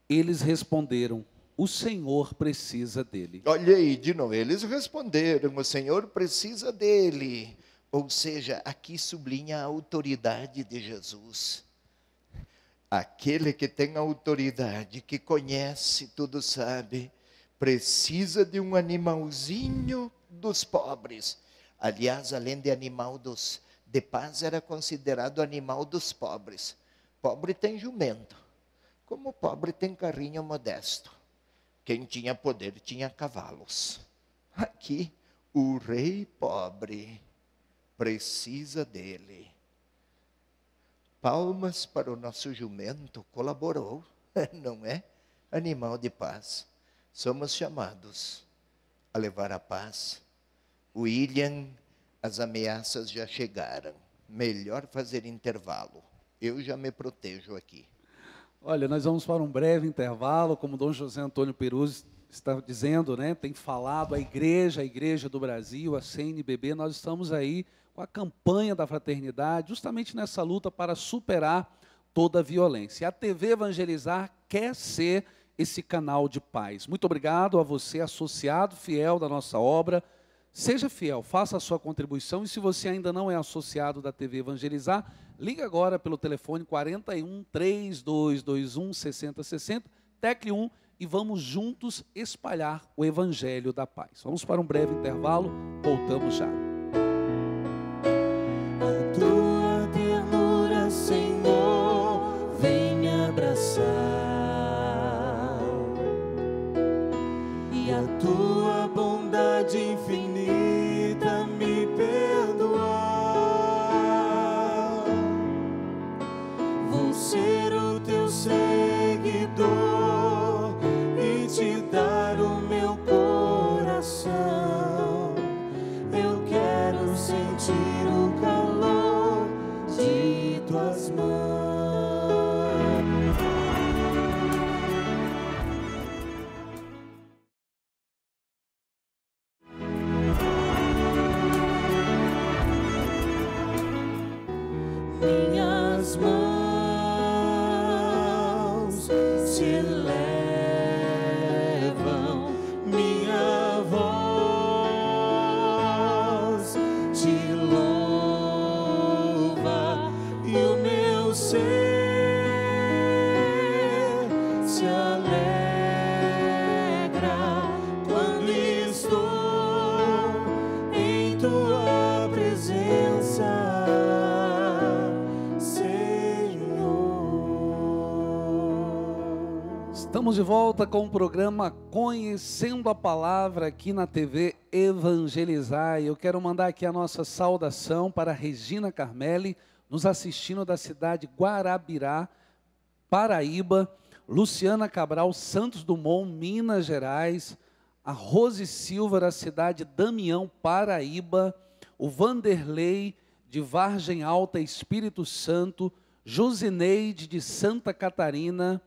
Eles responderam: o Senhor precisa dele. Olha aí, de novo, eles responderam: o Senhor precisa dele. Ou seja, aqui sublinha a autoridade de Jesus. Aquele que tem autoridade, que conhece, tudo sabe, precisa de um animalzinho dos pobres. Aliás, além de animal de paz, era considerado animal dos pobres. Pobre tem jumento, como pobre tem carrinho modesto. Quem tinha poder tinha cavalos. Aqui, o rei pobre precisa dele. Palmas para o nosso jumento, colaborou, não é? Animal de paz. Somos chamados a levar a paz. William, as ameaças já chegaram. Melhor fazer intervalo. Eu já me protejo aqui. Olha, nós vamos para um breve intervalo, como o Dom José Antônio Peruzzi está dizendo, né? Tem falado a Igreja do Brasil, a CNBB, nós estamos aí com a campanha da fraternidade, justamente nessa luta para superar toda a violência. E a TV Evangelizar quer ser esse canal de paz. Muito obrigado a você, associado fiel da nossa obra. Seja fiel, faça a sua contribuição, e se você ainda não é associado da TV Evangelizar, ligue agora pelo telefone 41 3221 6060, tecle 1, e vamos juntos espalhar o Evangelho da Paz. Vamos para um breve intervalo, voltamos já. A tua ternura, Senhor, vem me abraçar, e a tua bondade infinita me perdoar. Vou ser o teu seguidor e te dar o meu coração. Eu quero sentir o calor de tuas mãos. tuas mãos se elevam, minha voz te louva e o meu ser se alegra quando estou em tua presença, Senhor. Estamos de volta com o programa Conhecendo a Palavra aqui na TV Evangelizar. E eu quero mandar aqui a nossa saudação para Regina Carmeli, nos assistindo da cidade Guarabirá, Paraíba, Luciana Cabral, Santos Dumont, Minas Gerais, a Rose Silva, da cidade Damião, Paraíba, o Vanderlei, de Vargem Alta, Espírito Santo, Josineide, de Santa Catarina,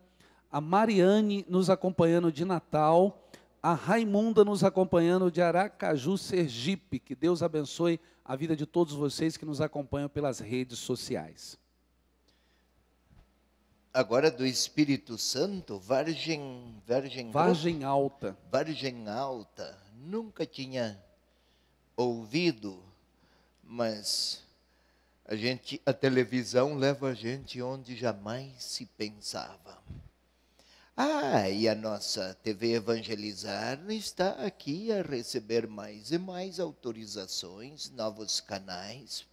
a Mariane nos acompanhando de Natal, a Raimunda nos acompanhando de Aracaju, Sergipe. Que Deus abençoe a vida de todos vocês que nos acompanham pelas redes sociais. Agora do Espírito Santo, Vargem Alta. Vargem Alta, nunca tinha ouvido, mas a televisão leva a gente onde jamais se pensava. E a nossa TV Evangelizar está aqui a receber mais e mais autorizações, novos canais,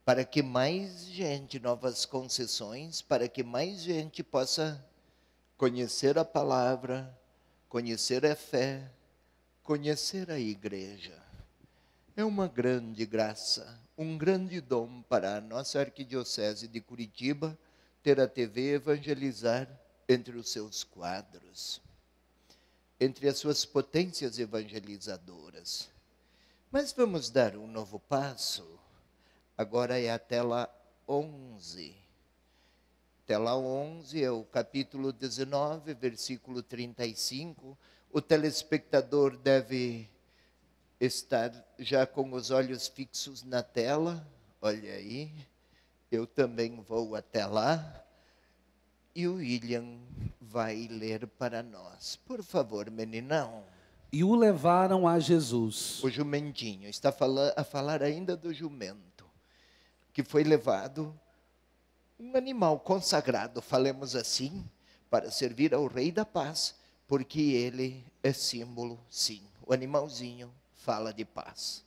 para que mais gente, novas concessões, para que mais gente possa conhecer a palavra, conhecer a fé, conhecer a igreja. É uma grande graça, um grande dom para a nossa Arquidiocese de Curitiba ter a TV Evangelizar entre os seus quadros, entre as suas potências evangelizadoras. Mas vamos dar um novo passo. Agora é a tela 11. Tela 11 é o capítulo 19, versículo 35. O telespectador deve estar já com os olhos fixos na tela. Olha aí, eu também vou até lá. E o William vai ler para nós. Por favor, meninão. E o levaram a Jesus. O jumentinho, está a falar ainda do jumento, que foi levado, um animal consagrado, falemos assim, para servir ao Rei da Paz, porque ele é símbolo, sim. O animalzinho fala de paz.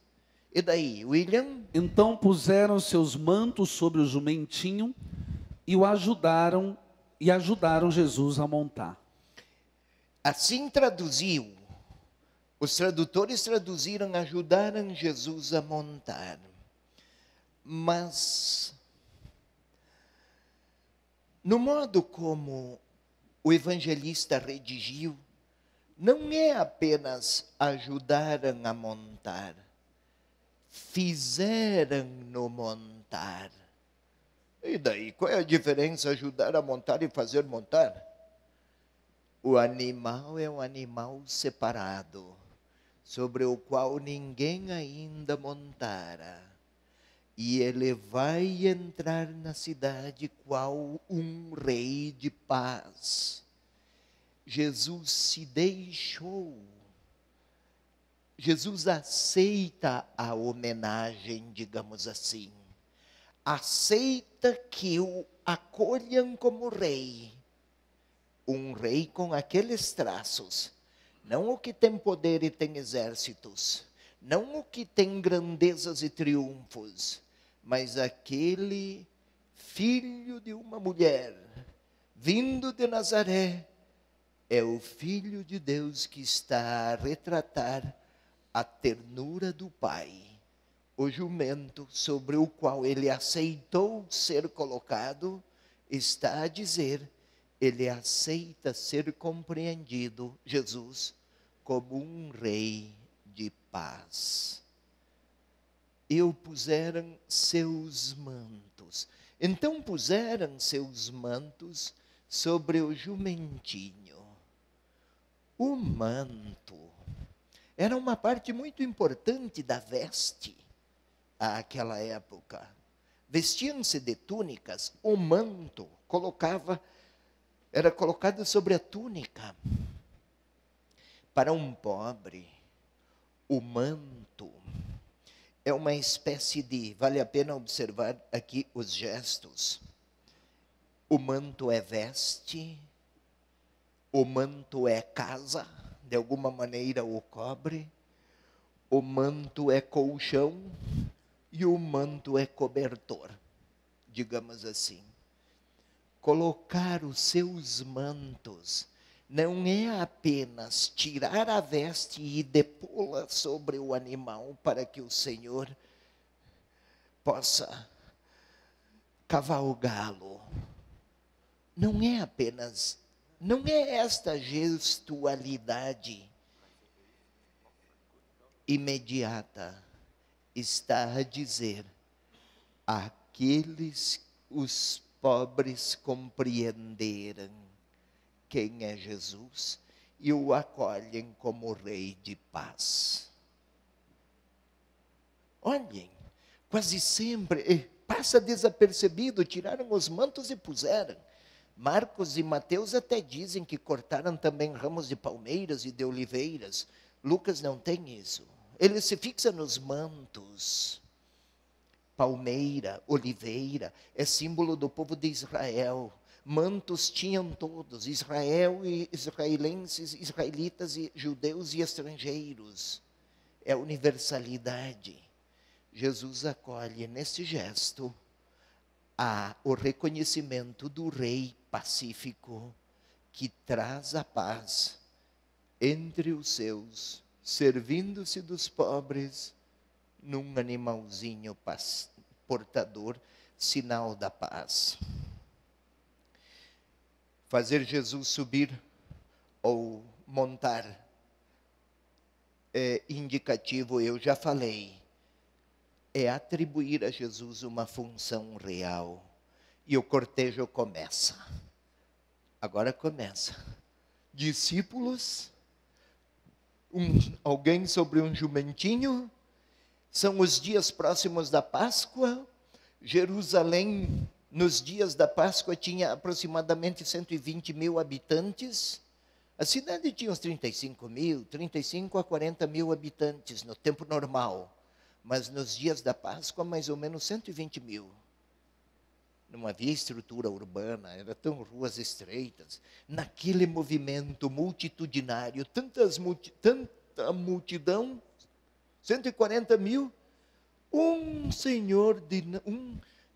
E daí, William? Então puseram seus mantos sobre o jumentinho e o ajudaram Jesus a montar. Assim traduziu. Os tradutores traduziram, ajudaram Jesus a montar. Mas, no modo como o evangelista redigiu, não é apenas ajudaram a montar, fizeram-no montar. E daí, qual é a diferença ajudar a montar e fazer montar? O animal é um animal separado, sobre o qual ninguém ainda montara. E ele vai entrar na cidade qual um rei de paz. Jesus se deixou. Jesus aceita a homenagem, digamos assim. Aceita que o acolham como rei. Um rei com aqueles traços. Não o que tem poder e tem exércitos. Não o que tem grandezas e triunfos. Mas aquele filho de uma mulher, vindo de Nazaré, é o Filho de Deus que está a retratar a ternura do Pai. O jumento sobre o qual ele aceitou ser colocado, está a dizer, ele aceita ser compreendido, Jesus, como um rei de paz. E o puseram seus mantos. Então puseram seus mantos sobre o jumentinho. O manto era uma parte muito importante da veste àquela época. vestiam-se de túnicas, o manto era colocado sobre a túnica. Para um pobre, o manto é uma espécie de, vale a pena observar aqui os gestos. O manto é veste, o manto é casa, de alguma maneira o cobre, o manto é colchão e o manto é cobertor, digamos assim. Colocar os seus mantos não é apenas tirar a veste e depô-la sobre o animal para que o Senhor possa cavalgá-lo. Não é esta gestualidade imediata. Está a dizer, os pobres compreenderam quem é Jesus e o acolhem como Rei de paz. Olhem, quase sempre passa desapercebido, tiraram os mantos e puseram. Marcos e Mateus até dizem que cortaram também ramos de palmeiras e de oliveiras. Lucas não tem isso. Ele se fixa nos mantos. Palmeira, oliveira, é símbolo do povo de Israel. Mantos tinham todos, Israel e israelenses, israelitas e judeus e estrangeiros. É universalidade. Jesus acolhe nesse gesto o reconhecimento do rei pacífico que traz a paz entre os seus, servindo-se dos pobres num animalzinho portador, sinal da paz. Fazer Jesus subir ou montar é indicativo, eu já falei, é atribuir a Jesus uma função real. E o cortejo começa. Agora começa. Discípulos, alguém sobre um jumentinho. São os dias próximos da Páscoa. Jerusalém, nos dias da Páscoa, tinha aproximadamente 120 mil habitantes. A cidade tinha uns 35 a 40 mil habitantes no tempo normal. Mas nos dias da Páscoa, mais ou menos 120 mil. Não havia estrutura urbana, eram ruas estreitas. Naquele movimento multitudinário, tanta multidão, 140 mil, um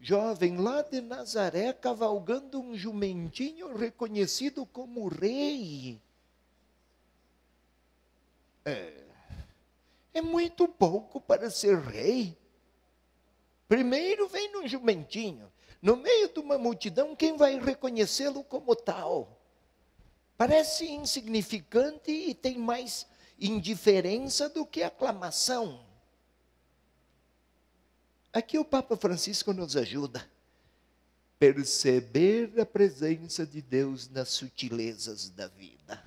jovem lá de Nazaré, cavalgando um jumentinho reconhecido como rei. É muito pouco para ser rei. Primeiro vem num jumentinho. No meio de uma multidão, quem vai reconhecê-lo como tal? Parece insignificante e tem mais indiferença do que aclamação. Aqui o Papa Francisco nos ajuda. Perceber a presença de Deus nas sutilezas da vida.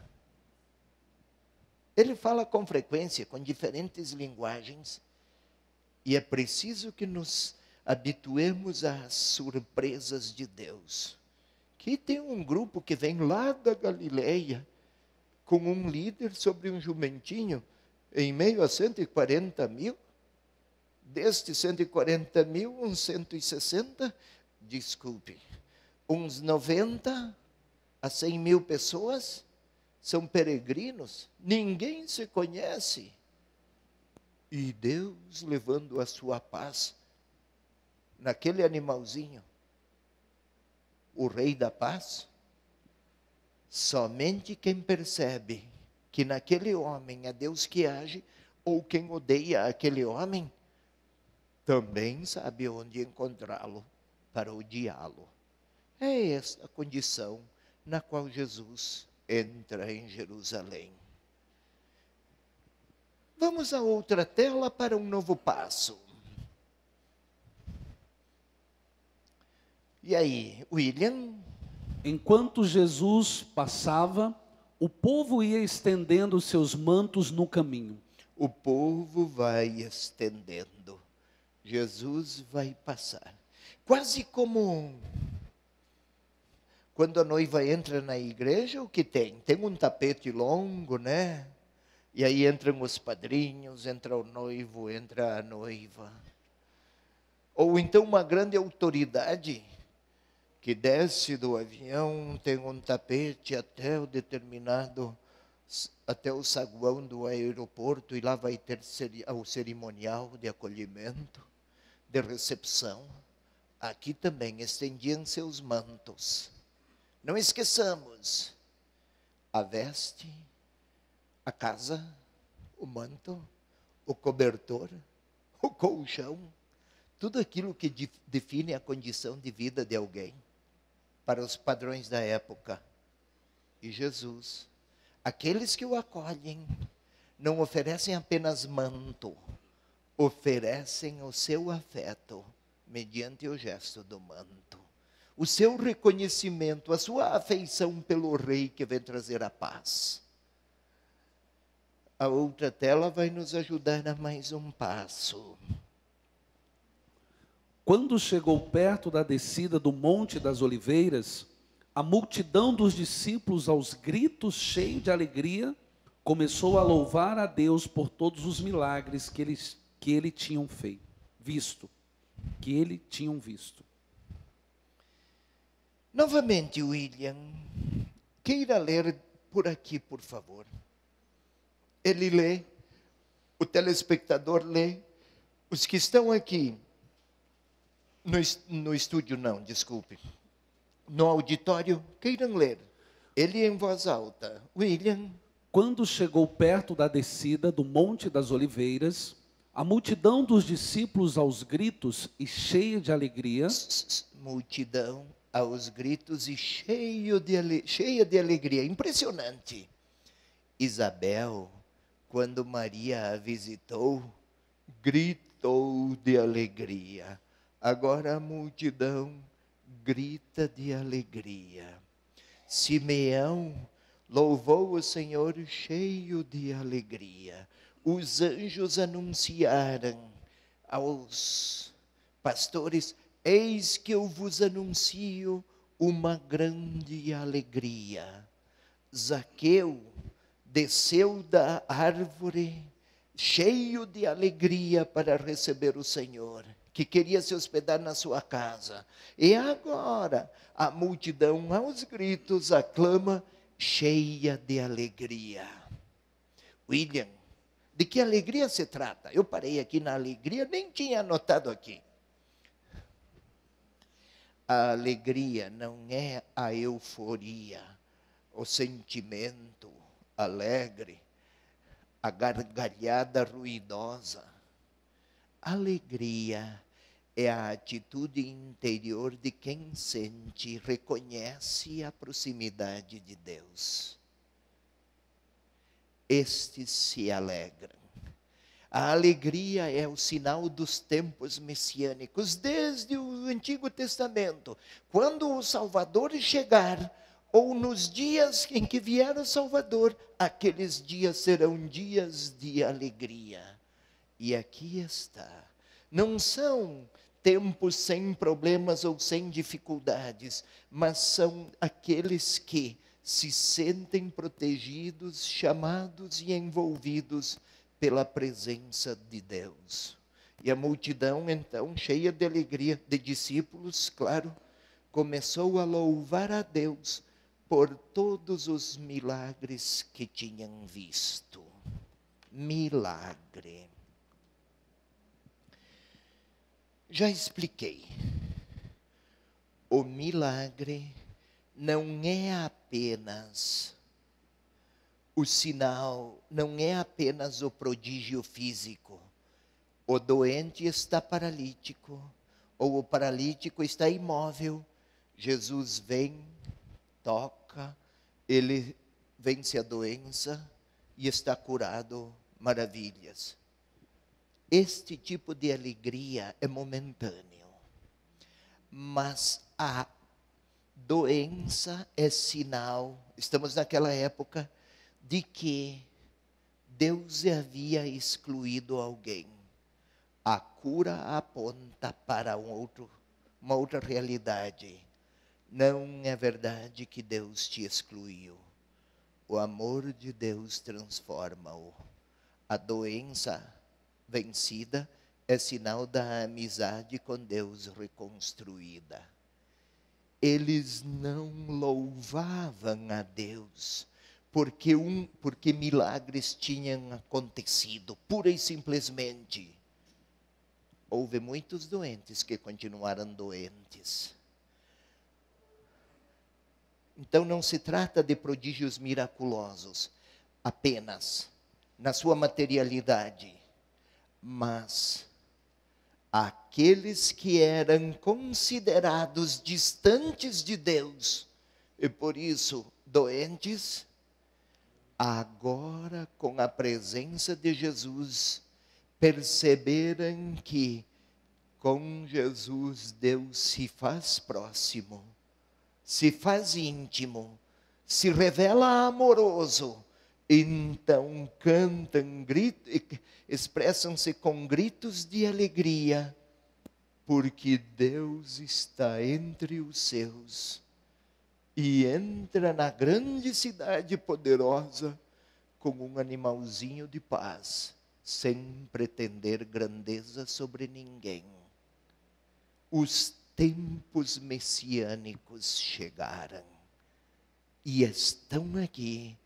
Ele fala com frequência, com diferentes linguagens, e é preciso que nos habituemos às surpresas de Deus. Que tem um grupo que vem lá da Galileia, com um líder sobre um jumentinho, em meio a 140 mil, destes 140 mil, uns 160, uns 90 a 100 mil pessoas, são peregrinos, ninguém se conhece. E Deus levando a sua paz naquele animalzinho, o Rei da Paz. Somente quem percebe que naquele homem é Deus que age, ou quem odeia aquele homem, também sabe onde encontrá-lo para odiá-lo. É esta a condição na qual Jesus entra em Jerusalém. Vamos a outra tela para um novo passo. E aí, William? Enquanto Jesus passava, o povo ia estendendo seus mantos no caminho. O povo vai estendendo. Jesus vai passar. Quase como quando a noiva entra na igreja, o que tem? Tem um tapete longo, né? E aí entram os padrinhos, entra o noivo, entra a noiva. Ou então uma grande autoridade que desce do avião, tem um tapete até o saguão do aeroporto, e lá vai ter o cerimonial de acolhimento, de recepção. Aqui também estendiam seus mantos. Não esqueçamos, a veste, a casa, o manto, o cobertor, o colchão, tudo aquilo que define a condição de vida de alguém, para os padrões da época. E Jesus, aqueles que o acolhem, não oferecem apenas manto, oferecem o seu afeto, mediante o gesto do manto. O seu reconhecimento, a sua afeição pelo rei que vem trazer a paz. A outra tela vai nos ajudar a mais um passo. Quando chegou perto da descida do Monte das Oliveiras, a multidão dos discípulos, aos gritos, cheio de alegria, começou a louvar a Deus por todos os milagres que ele tinham visto. Novamente, William, queira ler por aqui, por favor. Ele lê, o telespectador lê, os que estão aqui, no estúdio não, desculpe, no auditório, queiram ler. Ele em voz alta. William. Quando chegou perto da descida do Monte das Oliveiras, a multidão dos discípulos aos gritos e cheia de alegria. Multidão aos gritos e cheia de alegria. Impressionante. Isabel, quando Maria a visitou, gritou de alegria. Agora a multidão grita de alegria. Simeão louvou o Senhor cheio de alegria. Os anjos anunciaram aos pastores: eis que eu vos anuncio uma grande alegria. Zaqueu desceu da árvore cheio de alegria para receber o Senhor, que queria se hospedar na sua casa. E agora a multidão aos gritos aclama, cheia de alegria. William, de que alegria se trata? Eu parei aqui na alegria, nem tinha anotado aqui. A alegria não é a euforia, o sentimento alegre, a gargalhada ruidosa. Alegria é a atitude interior de quem sente e reconhece a proximidade de Deus. Estes se alegram. A alegria é o sinal dos tempos messiânicos, desde o Antigo Testamento. Quando o Salvador chegar, ou nos dias em que vier o Salvador, aqueles dias serão dias de alegria. E aqui está. Não são tempos sem problemas ou sem dificuldades, mas são aqueles que se sentem protegidos, chamados e envolvidos pela presença de Deus. E a multidão, então, cheia de alegria, de discípulos, claro, começou a louvar a Deus por todos os milagres que tinham visto. Milagre. Já expliquei. O milagre não é apenas o sinal, não é apenas o prodígio físico. O doente está paralítico, ou o paralítico está imóvel. Jesus vem, toca, ele vence a doença e está curado. Maravilhas. Este tipo de alegria é momentâneo, mas a doença é sinal, estamos naquela época, de que Deus havia excluído alguém. A cura aponta para um outro uma outra realidade. Não é verdade que Deus te excluiu. O amor de Deus transforma-o. A doença vencida é sinal da amizade com Deus reconstruída. Eles não louvavam a Deus porque milagres tinham acontecido, pura e simplesmente. Houve muitos doentes que continuaram doentes. Então não se trata de prodígios miraculosos apenas na sua materialidade, mas aqueles que eram considerados distantes de Deus e por isso doentes, agora com a presença de Jesus, perceberam que com Jesus Deus se faz próximo, se faz íntimo, se revela amoroso. Então cantam, expressam-se com gritos de alegria, porque Deus está entre os seus e entra na grande cidade poderosa com um animalzinho de paz, sem pretender grandeza sobre ninguém. Os tempos messiânicos chegaram e estão aqui.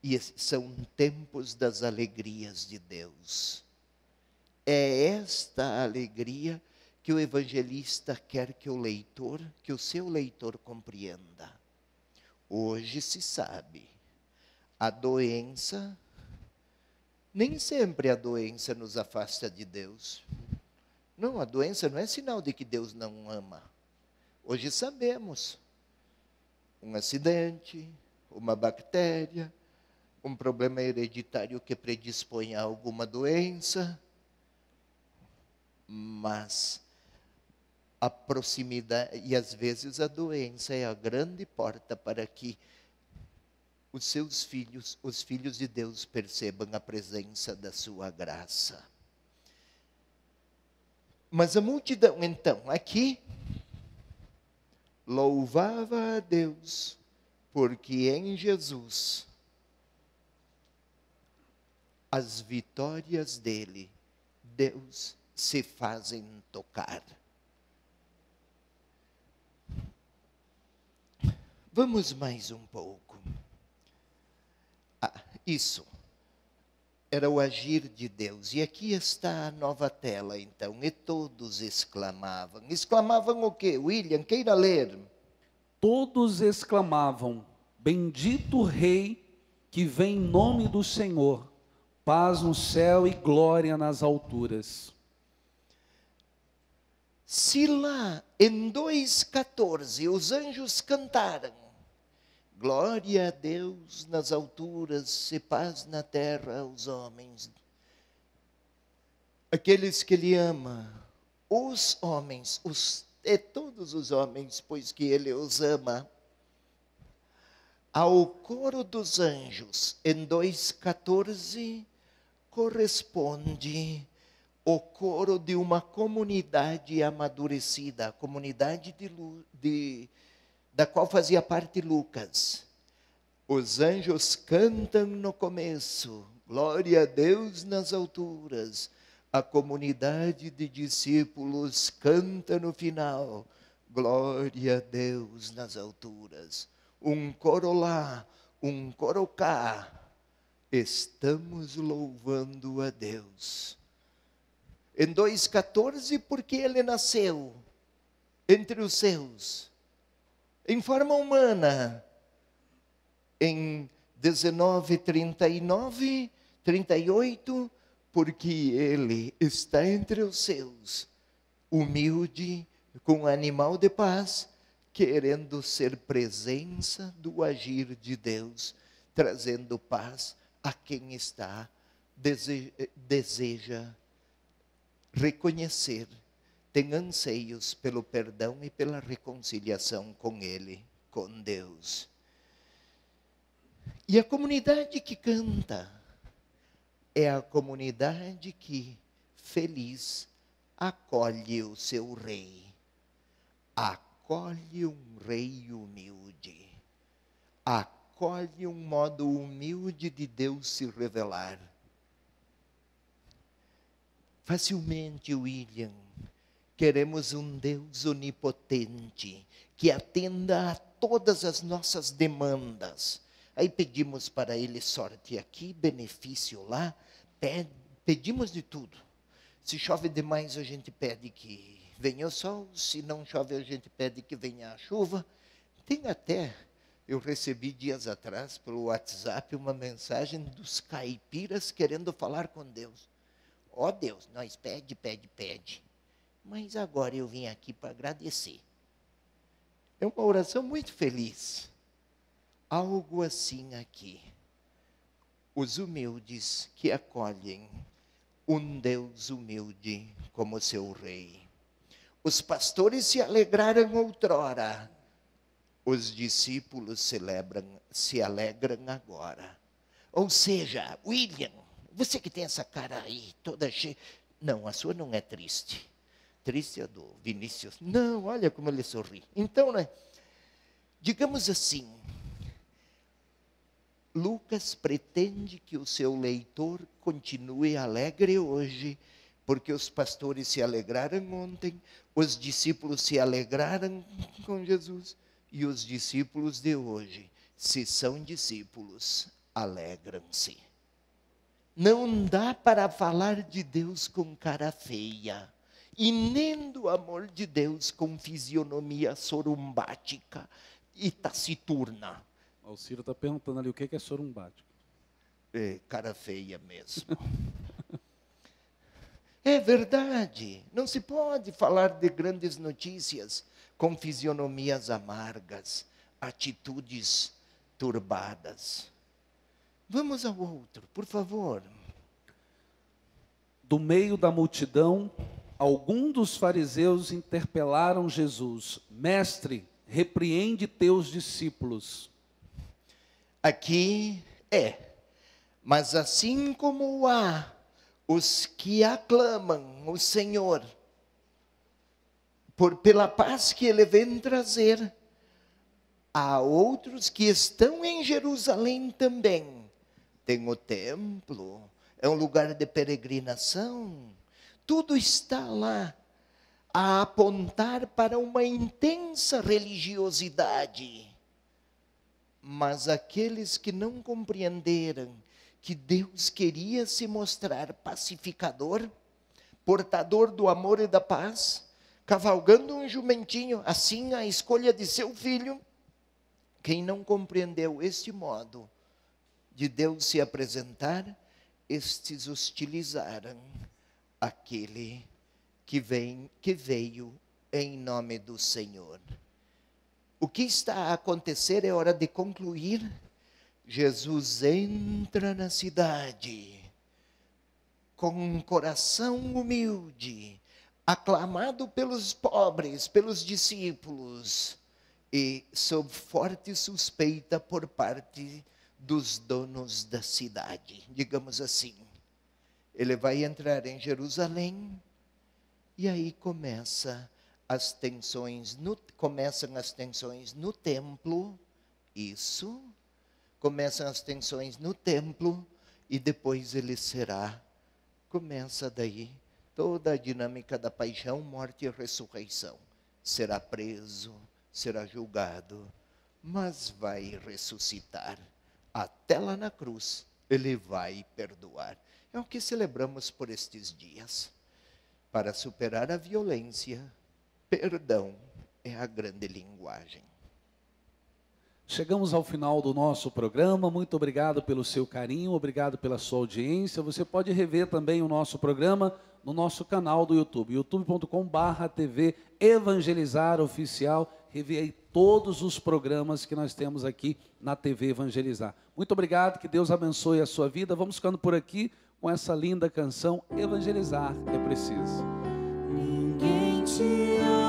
E são tempos das alegrias de Deus. É esta alegria que o evangelista quer que o seu leitor compreenda. Hoje se sabe, a doença, nem sempre a doença nos afasta de Deus. Não, a doença não é sinal de que Deus não ama. Hoje sabemos, um acidente, uma bactéria, um problema hereditário que predispõe a alguma doença, mas a proximidade, e às vezes a doença é a grande porta para que os seus filhos, os filhos de Deus, percebam a presença da sua graça. Mas a multidão, então, aqui, louvava a Deus, porque em Jesus as vitórias dele, Deus, se fazem tocar. Vamos mais um pouco. Isso era o agir de Deus. E aqui está a nova tela, então. E todos exclamavam. Exclamavam o quê? William, queira ler. Todos exclamavam: bendito o Rei que vem em nome do Senhor. Paz no céu e glória nas alturas. Se lá em 2,14 os anjos cantaram, glória a Deus nas alturas e paz na terra aos homens, aqueles que Ele ama, os homens, todos os homens, pois que Ele os ama. Ao coro dos anjos, em 2,14, corresponde o coro de uma comunidade amadurecida, a comunidade da qual fazia parte Lucas. Os anjos cantam no começo, glória a Deus nas alturas. A comunidade de discípulos canta no final, glória a Deus nas alturas. Um coro lá, um coro cá. Estamos louvando a Deus. Em 2,14, porque Ele nasceu entre os seus, em forma humana. Em 19:39, 38, porque Ele está entre os seus, humilde, com um animal de paz, querendo ser presença do agir de Deus, trazendo paz a quem está, deseja reconhecer, tem anseios pelo perdão e pela reconciliação com Ele, com Deus. E a comunidade que canta é a comunidade que, feliz, acolhe o seu Rei. acolhe um rei humilde. Acolhe um modo humilde de Deus se revelar. Facilmente, William, queremos um Deus onipotente, que atenda a todas as nossas demandas. Aí pedimos para Ele sorte aqui, benefício lá, pedimos de tudo. Se chove demais, a gente pede que venha o sol, se não chove, a gente pede que venha a chuva. Tem até, eu recebi dias atrás pelo WhatsApp uma mensagem dos caipiras querendo falar com Deus. Ó Deus, nós pede. Mas agora eu vim aqui para agradecer. É uma oração muito feliz. Algo assim aqui. Os humildes que acolhem um Deus humilde como seu rei. Os pastores se alegraram outrora. Os discípulos se alegram agora. Ou seja, William, você que tem essa cara aí toda cheia. Não, a sua não é triste. Triste é do Vinícius. Não, olha como ele sorri. Então, né? Digamos assim, Lucas pretende que o seu leitor continue alegre hoje, porque os pastores se alegraram ontem, os discípulos se alegraram com Jesus, e os discípulos de hoje, se são discípulos, alegram-se. Não dá para falar de Deus com cara feia, e nem do amor de Deus com fisionomia sorumbática e taciturna. O Ciro está perguntando ali o que é sorumbático. É, cara feia mesmo. É verdade, não se pode falar de grandes notícias com fisionomias amargas, atitudes turbadas. Vamos ao outro, por favor. Do meio da multidão, alguns dos fariseus interpelaram Jesus: Mestre, repreende teus discípulos. Aqui mas assim como há os que aclamam o Senhor pela paz que Ele vem trazer, há outros que estão em Jerusalém também. Tem o templo, é um lugar de peregrinação, tudo está lá a apontar para uma intensa religiosidade. Mas aqueles que não compreenderam que Deus queria se mostrar pacificador, portador do amor e da paz, cavalgando um jumentinho, assim a escolha de seu filho, quem não compreendeu este modo de Deus se apresentar, estes hostilizaram aquele que veio em nome do Senhor. O que está a acontecer é hora de concluir. Jesus entra na cidade com um coração humilde, aclamado pelos pobres, pelos discípulos, e sob forte suspeita por parte dos donos da cidade, digamos assim. Ele vai entrar em Jerusalém, e aí começam as tensões no templo, começam as tensões no templo, e depois ele começa daí toda a dinâmica da paixão, morte e ressurreição. Será preso, será julgado, mas vai ressuscitar. Até lá na cruz, ele vai perdoar. É o que celebramos por estes dias. Para superar a violência, perdão é a grande linguagem. Chegamos ao final do nosso programa. Muito obrigado pelo seu carinho, obrigado pela sua audiência. Você pode rever também o nosso programa no nosso canal do YouTube, youtube.com/TV Evangelizar Oficial. Rever aí todos os programas que nós temos aqui na TV Evangelizar. Muito obrigado, que Deus abençoe a sua vida. Vamos ficando por aqui com essa linda canção, Evangelizar é Preciso. Ninguém te ama.